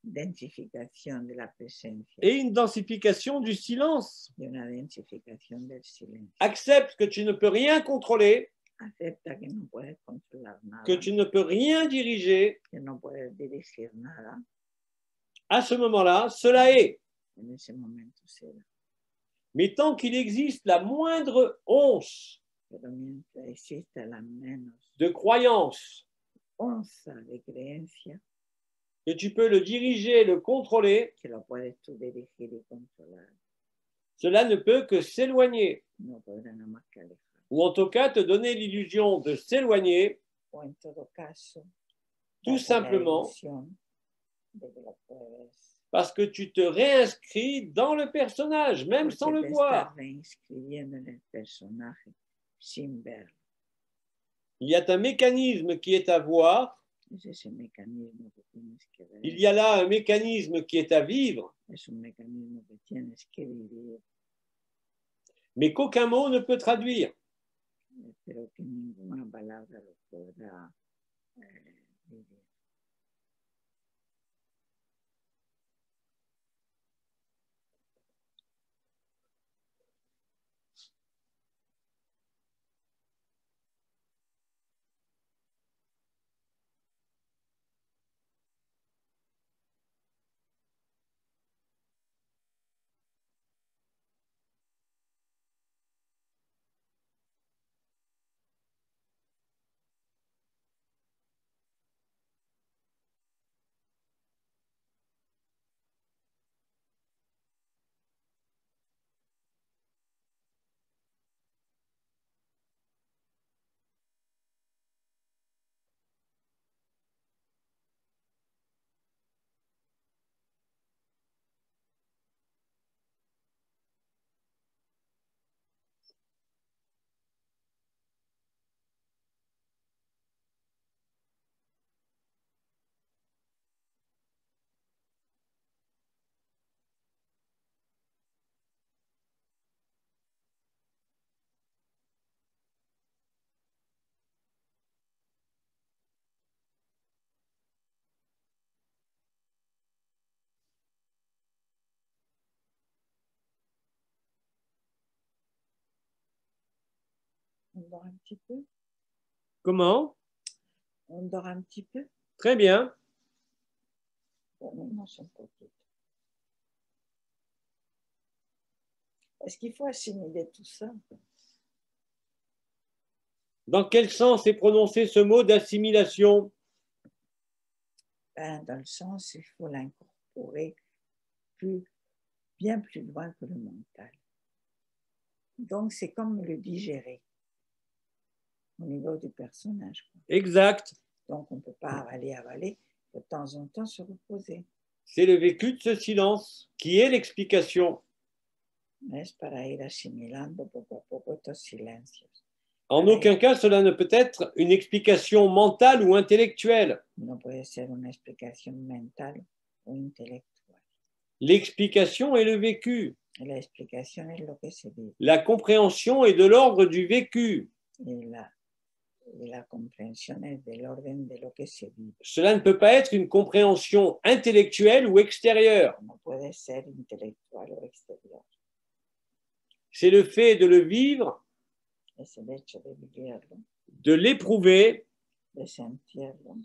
B: densificación de la presencia
A: et une densification du silence.
B: y una densificación del silencio.
A: Accepte que tu ne peux rien contrôler,
B: Acepta que no puedes controlar nada,
A: que tu ne peux rien diriger.
B: que no puedes dirigir nada.
A: À ce moment-là, cela est.
B: En ese momento será.
A: Mais tant qu'il existe la moindre once
B: Pero mientras exista la menos
A: de croyance
B: onza de creencia,
A: que tu peux le diriger, le contrôler,
B: que lo puedes tú dirigir y controlar,
A: cela ne peut que s'éloigner,
B: no podrá nada más que alejar.
A: ou en tout cas te donner l'illusion de s'éloigner,
B: O en todo caso,
A: tout
B: darte la
A: simplement
B: ilusión de que lo puedes,
A: parce que tu te réinscris dans le personnage, même
B: porque
A: sans le
B: te
A: voir.
B: estás reinscribiendo en el personaje sin verlo.
A: Il y a un mécanisme qui est à voir,
B: Es ese mecanismo que tienes que ver.
A: il y a là un mécanisme qui est à vivre,
B: Es un mecanismo que tienes que vivir,
A: mais qu'aucun mot ne peut traduire.
B: pero que ninguna palabra lo podrá vivir. On dort un petit peu.
A: Comment?
B: On dort un petit peu.
A: Très bien.
B: Ponemos un poquito. Est-ce qu'il faut assimiler tout ça?
A: Dans quel sens est prononcé ce mot d'assimilation?
B: Dans le sens, il faut l'incorporer bien plus loin que le mental. Donc, c'est comme le digérer au niveau du personnage.
A: Exact.
B: Donc, on ne peut pas avaler, de temps en temps se reposer.
A: C'est le vécu de ce silence qui est l'explication.
B: Es para ir asimilando poco a poco estos silencios.
A: En aucun cas, cela ne peut être une explication mentale ou intellectuelle.
B: No puede ser una explicación mental o intelectual.
A: L'explication est le vécu.
B: La explicación es lo que se vive.
A: La compréhension est de l'ordre du vécu.
B: Y la comprensión es del orden de lo que se vive.
A: Cela ne peut pas être une compréhension intellectuelle ou extérieure.
B: No puede ser intelectual o exterior.
A: C'est le fait de le vivre,
B: Es el hecho de vivirlo,
A: de l'éprouver,
B: de sentirlo,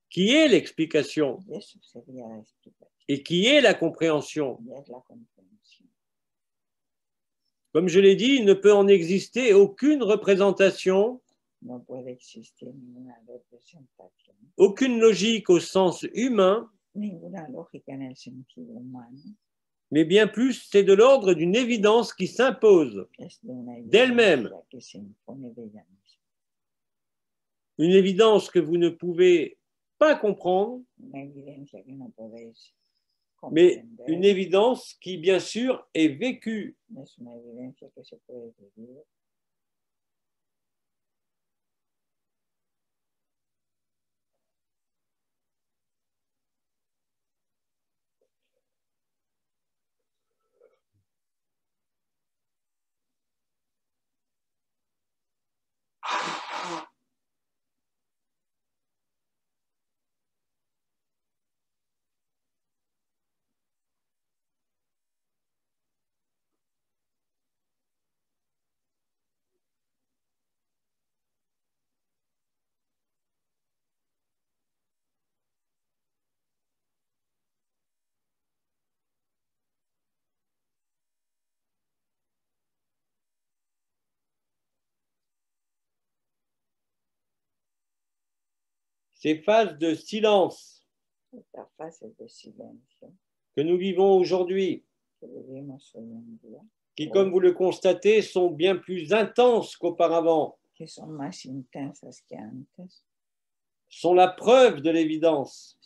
A: qui est l'explication
B: y eso sería la explicación.
A: et qui est la compréhension.
B: Y es la comprensión.
A: Comme je l'ai dit, il ne peut en exister aucune représentation,
B: No puede existir ninguna representación,
A: aucune logique au sens humain,
B: ninguna lógica en el sentido humano.
A: mais bien plus, c'est de l'ordre d'une évidence qui s'impose d'elle-même. Une évidence que vous ne pouvez pas comprendre, mais une évidence qui, bien sûr, est vécue. Ces phases de silence que nous vivons aujourd'hui, qui, comme vous le constatez, sont bien plus intenses qu'auparavant, sont la preuve de l'évidence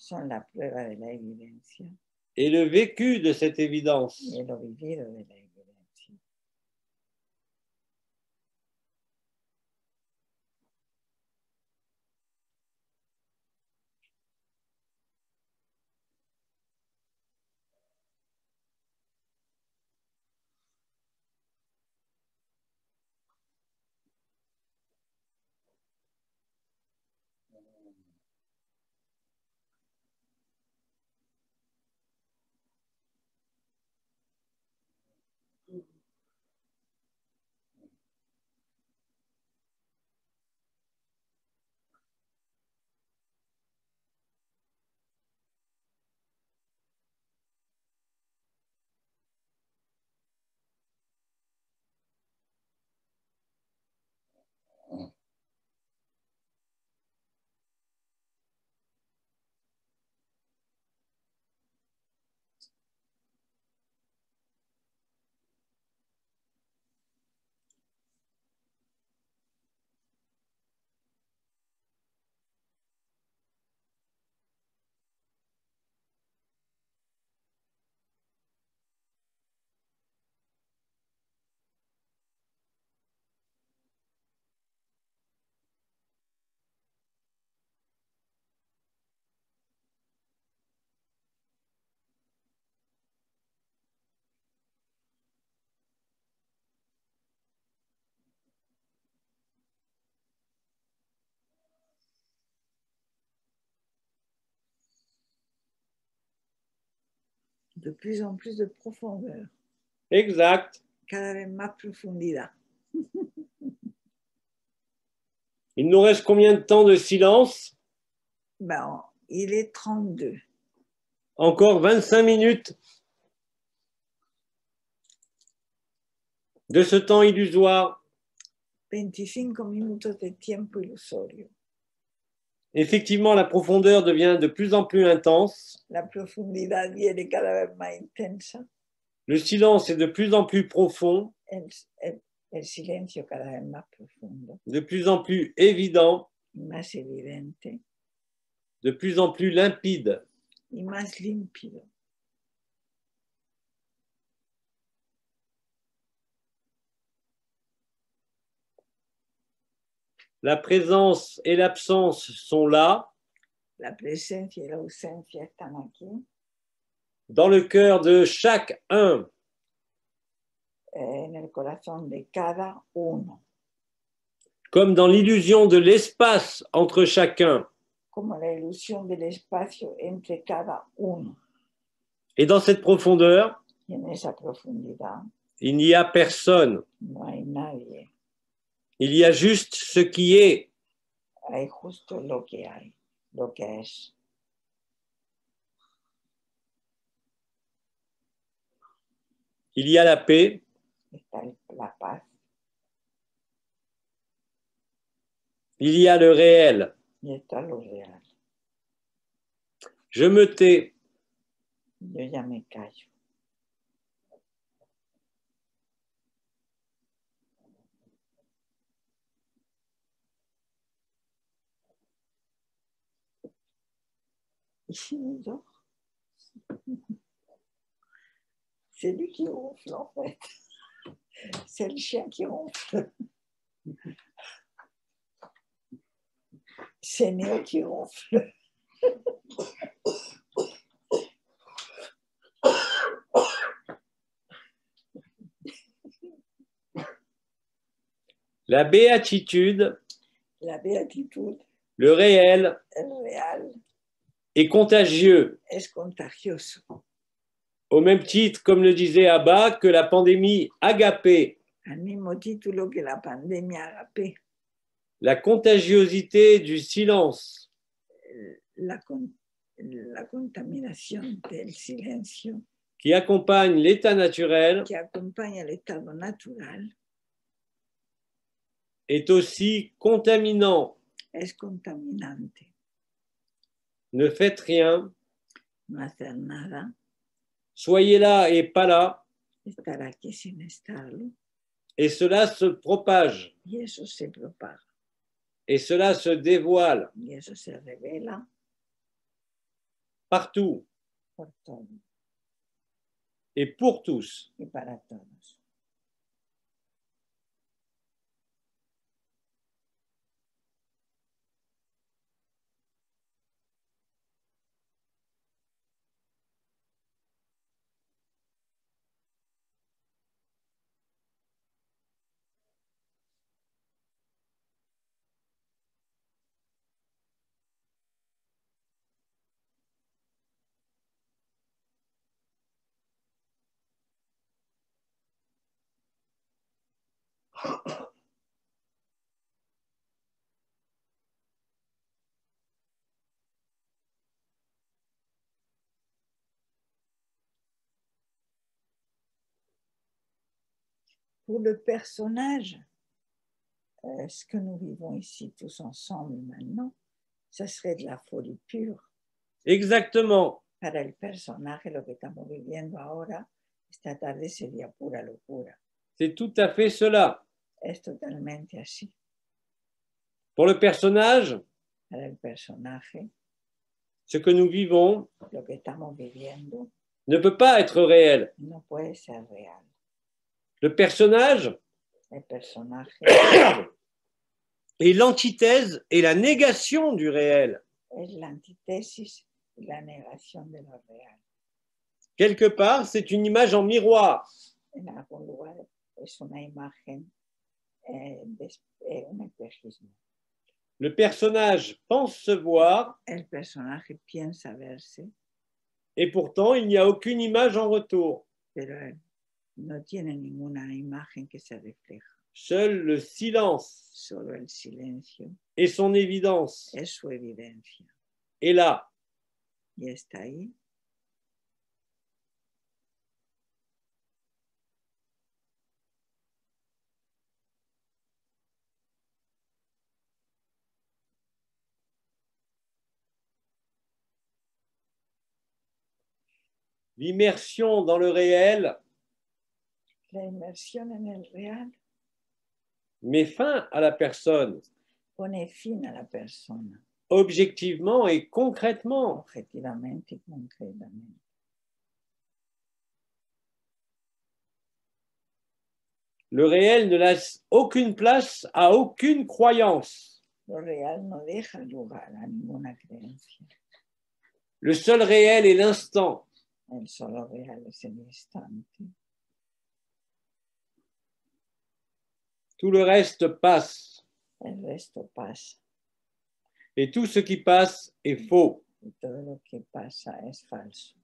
A: et le vécu de cette évidence.
B: De plus en plus de profondeur.
A: Exact.
B: Cada vez más profundidad.
A: Il nous reste combien de temps de silence?
B: Il est 32.
A: Encore 25 minutes de ce temps illusoire.
B: 25 minutos de tiempo ilusorio.
A: Effectivement, la profondeur devient de plus en plus intense.
B: La profundidad viene cada vez más intensa.
A: Le silence est de plus en plus profond,
B: El silencio cada vez más profundo,
A: de plus en plus évident,
B: más evidente
A: de plus en plus limpide.
B: y más límpido.
A: La présence et l'absence sont là,
B: La presencia y la ausencia están aquí,
A: dans le cœur de chacun.
B: en el corazón de cada uno,
A: Comme dans l'illusion de l'espace entre chacun.
B: como la ilusión del espacio entre cada uno.
A: Et dans cette profondeur,
B: Y en esa profundidad
A: il n'y a personne.
B: no hay nadie,
A: Il y a juste ce qui est.
B: hay justo lo que hay, lo que es.
A: Il y a la paix,
B: Está la paz
A: il y a le réel.
B: y está lo real.
A: Je me tais.
B: Yo ya me callo. J'adore. C'est lui qui ronfle en fait. C'est le chien qui ronfle. C'est Néo qui ronfle.
A: La béatitude,
B: La béatitude,
A: le réel,
B: el real,
A: est contagieux.
B: es contagioso.
A: Au même titre, comme le disait Abba, que la pandémie agapée,
B: Al mismo título que la pandemia agape,
A: la contagiosité du silence,
B: la contaminación del silencio
A: qui accompagne l'état naturel,
B: que acompaña el estado natural,
A: est aussi contaminant.
B: es contaminante.
A: Ne faites rien,
B: No hacer nada,
A: soyez là et pas là,
B: estar aquí sin estarlo,
A: et cela se propage,
B: y eso se propaga,
A: et cela se dévoile
B: y eso se revela
A: partout
B: por todo
A: et pour tous.
B: y para todos. Pour le personnage, ce que nous vivons ici tous ensemble maintenant, ça serait de la folie pure.
A: Exactement.
B: Para el personaje, lo que estamos viviendo ahora, esta tarde sería pura locura.
A: C'est tout à fait cela.
B: Es totalmente así.
A: Pour le personnage,
B: Para el personaje,
A: ce que nous vivons
B: lo que estamos viviendo
A: ne peut pas être réel.
B: no puede ser real.
A: Le personnage
B: El personaje
A: est l'antithèse et la négation du réel.
B: es la antítesis y la negación de lo real.
A: Quelque part, c'est une image en miroir.
B: En algún lugar es una imagen, un espejismo.
A: Le personnage pense se voir
B: El personaje piensa verse,
A: et pourtant, il n'y a aucune image en retour.
B: pero él no tiene ninguna imagen que se refleja.
A: Seul le silence
B: Solo el silencio
A: et son évidence
B: es su evidencia.
A: est là.
B: Y está ahí.
A: l'immersion dans le réel
B: La inmersión en el real
A: met fin à la personne,
B: pone fin a la persona,
A: objectivement et concrètement.
B: objetivamente y concretamente.
A: Le réel ne laisse aucune place à aucune croyance.
B: Lo real no deja lugar a ninguna creencia.
A: Le seul réel est l'instant.
B: El solo real es el instante.
A: Tout le reste passe.
B: El resto pasa.
A: Et tout ce qui passe est faux.
B: Y todo lo que pasa es falso.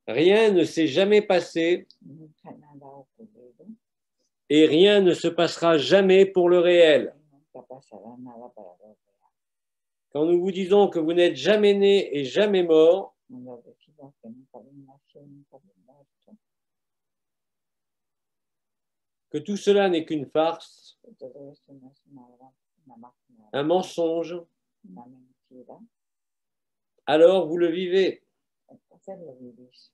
A: Rien ne s'est jamais passé
B: Nunca nada ha ocurrido.
A: et rien ne se passera jamais pour le réel.
B: Y nunca pasará nada para lo real.
A: Quand nous vous disons que vous n'êtes jamais né et jamais mort,
B: Cuando decimos que nunca habéis nacido, nunca habéis muerto,
A: que tout cela n'est qu'une farce,
B: que todo esto no es una máquina,
A: un mensonge,
B: una mentira,
A: alors vous le vivez.
B: entonces lo vivís.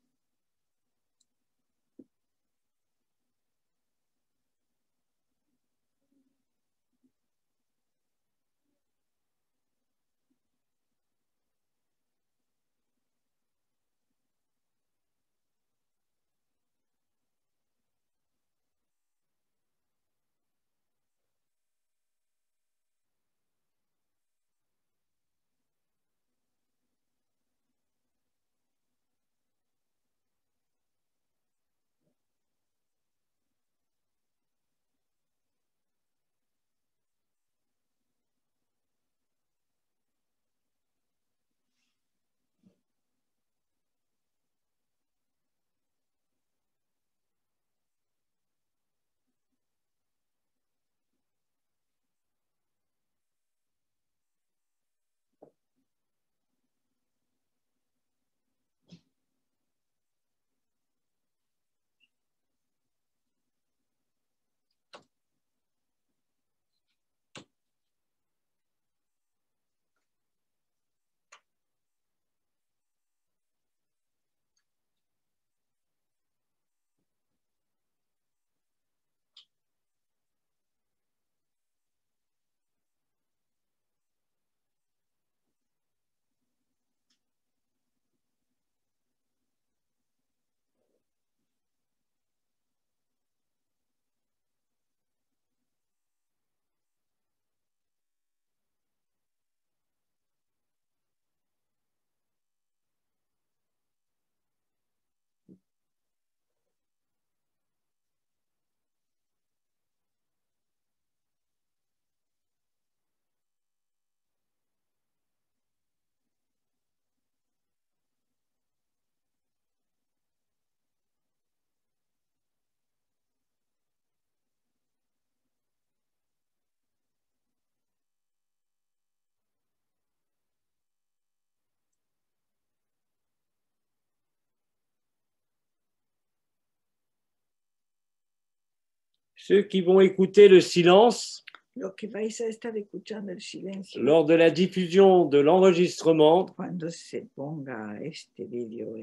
A: Ceux qui vont écouter le silence
B: Lo que vais a estar escuchando el silencio
A: lors de la diffusion de l'enregistrement
B: cuando se ponga este vídeo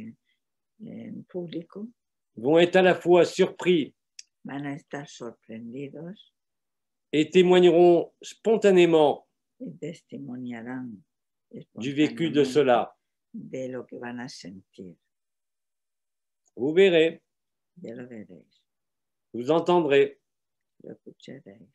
B: en público
A: vont être à la fois surpris
B: van a estar sorprendidos
A: et témoigneront spontanément
B: y testimoniarán
A: du vécu de
B: espontáneamente
A: cela.
B: de lo que van a sentir.
A: Vous verrez,
B: Ya lo veréis,
A: vous entendrez.
B: lo escucharéis.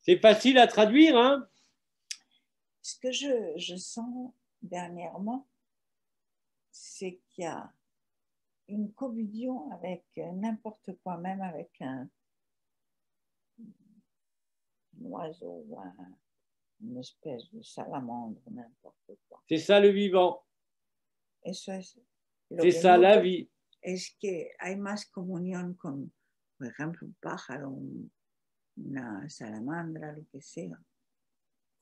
A: C'est facile à traduire, hein?
B: Ce que je sens dernièrement, c'est qu'il y a une communion avec n'importe quoi, même avec un oiseau ou une espèce de salamandre, n'importe quoi.
A: C'est ça le vivant.
B: Eso es lo
A: C'est
B: que
A: ça la
B: noto,
A: vie.
B: es que hay más comunión con, por ejemplo, un pájaro, una salamandra, lo que sea.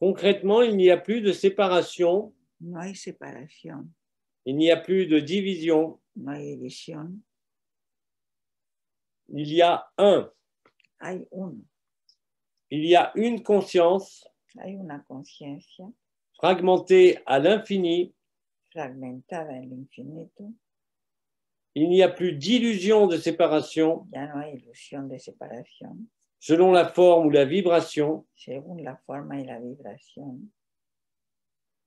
A: Concrètement, il n'y a plus de séparation,
B: No hay separación,
A: il n'y a plus de division,
B: no hay división,
A: il y a un.
B: hay uno,
A: Il y a une conscience
B: hay una conciencia
A: fragmentée à l'infini.
B: fragmentada en el infinito,
A: Il n'y a plus d'illusion de séparation
B: ya no hay ilusión de separación,
A: selon la forme ou la vibration.
B: según la forma y la vibración,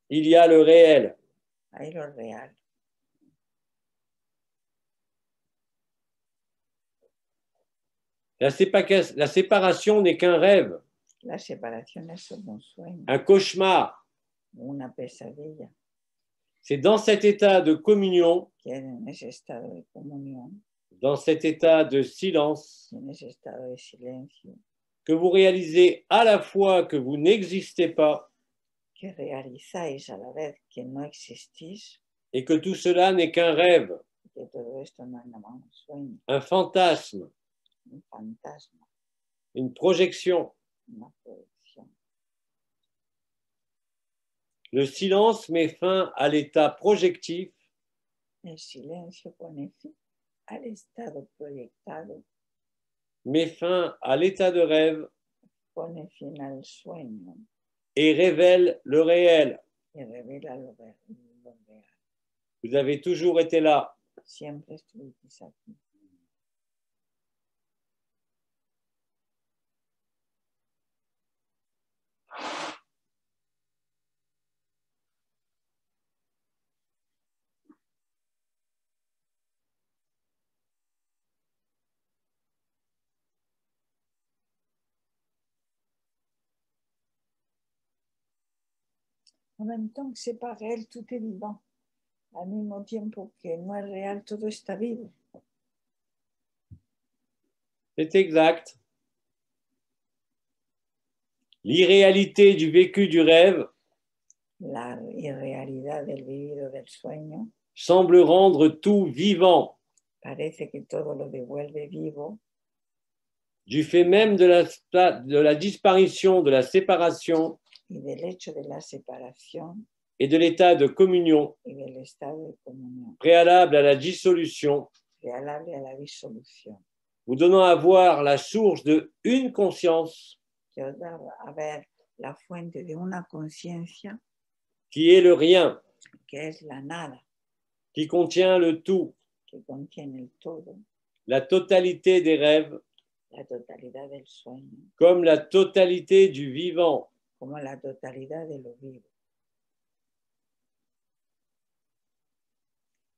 A: Il y a le réel.
B: hay lo real.
A: La séparation n'est qu'un rêve,
B: La separación es como un sueño,
A: un cauchemar.
B: una pesadilla,
A: C'est dans cet état de communion,
B: que en ese estado de comunión,
A: dans cet état de silence,
B: en ese estado de silencio,
A: que vous réalisez à la fois que vous n'existez pas
B: que realizáis a la vez que no existís,
A: et que tout cela n'est qu'un rêve,
B: que todo esto no es nada más un sueño,
A: un fantasme,
B: un fantasma,
A: une projection.
B: una proyección.
A: Le silence met fin à l'état projectif
B: El silencio pone fin al estado proyectado,
A: met fin à l'état de rêve
B: pone fin al sueño
A: et révèle le réel.
B: y revela lo real.
A: Vous avez toujours été là.
B: Siempre estuviste aquí. En même temps que c'est pas réel, tout est vivant. Al mismo tiempo que no es real, todo está vivo.
A: C'est exact. L'irréalité du vécu du rêve
B: La irrealidad del vivido del sueño
A: semble rendre tout vivant,
B: parece que todo lo devuelve vivo,
A: du fait même de la disparition de la séparation
B: y del hecho de la separación
A: et de l'état de communion
B: y del estado de comunión,
A: préalable à la dissolution,
B: prealable a la disolución,
A: vous donnant à voir la source de une conscience
B: que os da a ver la fuente de una conciencia
A: qui est le rien,
B: que es la nada,
A: qui contient le tout,
B: que contiene el todo,
A: la totalité des rêves,
B: la totalidad del sueño,
A: comme la totalité du vivant.
B: como la totalidad de lo vivo.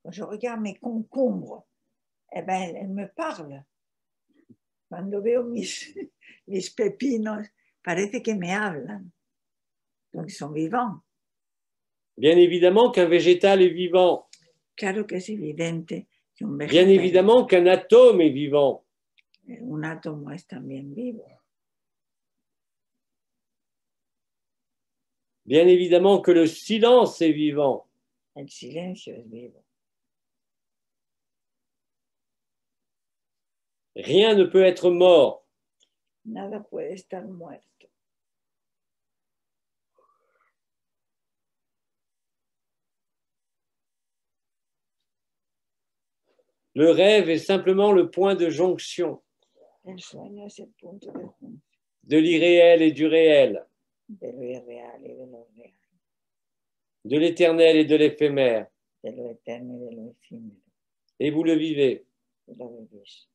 B: Quand je regarde mes concombres, eh ben, elles me parlent. Cuando veo mis pepinos, parece que me hablan. Donc, ils sont vivants.
A: Bien évidemment qu'un végétal est vivant.
B: Claro que es evidente que un
A: Bien
B: vegetal,
A: évidemment qu'un atome est vivant.
B: un átomo es también vivo.
A: Bien évidemment que le silence est vivant.
B: El silencio es vivo.
A: Rien ne peut être mort.
B: Nada puede estar muerto.
A: Le rêve est simplement le point de jonction
B: El sueño es el punto de junción
A: de l'irréel et du réel,
B: de lo irreal y de lo real,
A: de l'éternel et de l'éphémère.
B: de lo eterno y de lo efímero,
A: Et vous le vivez.
B: de lo vivís.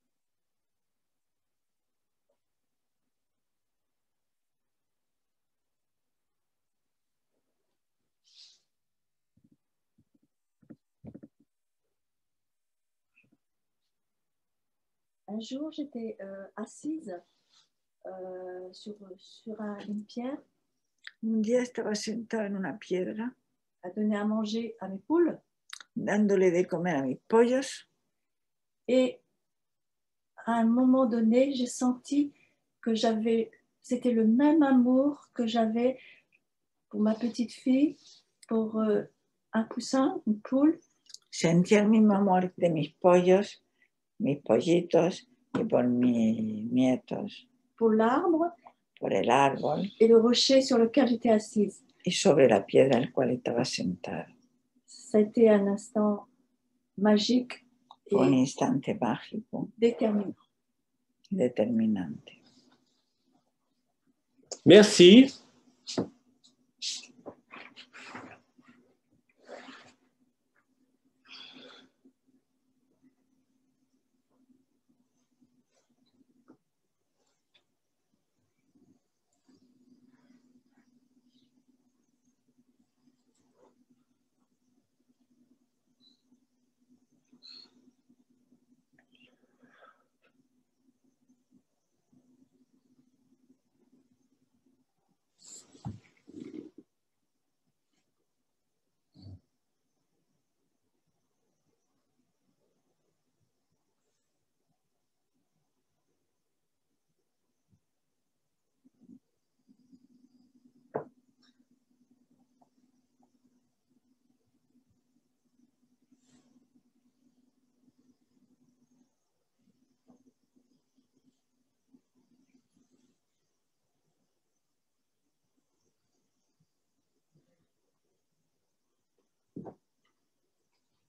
E: Un jour, j'étais assise sur une pierre,
B: Un día estaba sentado en una piedra,
E: à donner à manger à mes poules.
B: dándole de comer a mis pollos,
E: Et à un moment donné, j'ai senti que c'était le même amour que j'avais pour ma petite fille, pour un poussin, une poule.
B: sentí el mismo amor de mis pollos, mis pollitos y por mis nietos,
E: pour l'arbre
B: por el árbol
E: et le rocher sur lequel j'étais assise.
B: y sobre la piedra en la cual estaba sentada.
E: Ça a été un instant magique
B: Un
E: et
B: instante mágico,
E: déterminant.
B: determinante.
A: Merci.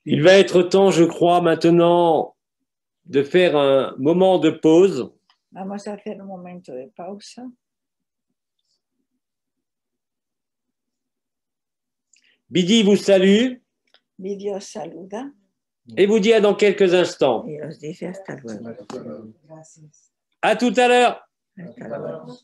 A: Il va être temps, je crois, maintenant de faire un moment de pause.
B: Vamos a hacer un momento de pausa.
A: Bidi vous salue
B: Vídeo saluda
A: et vous dit à dans quelques instants.
B: y os dice hasta luego.
A: À tout à l'heure.
B: Hasta luego.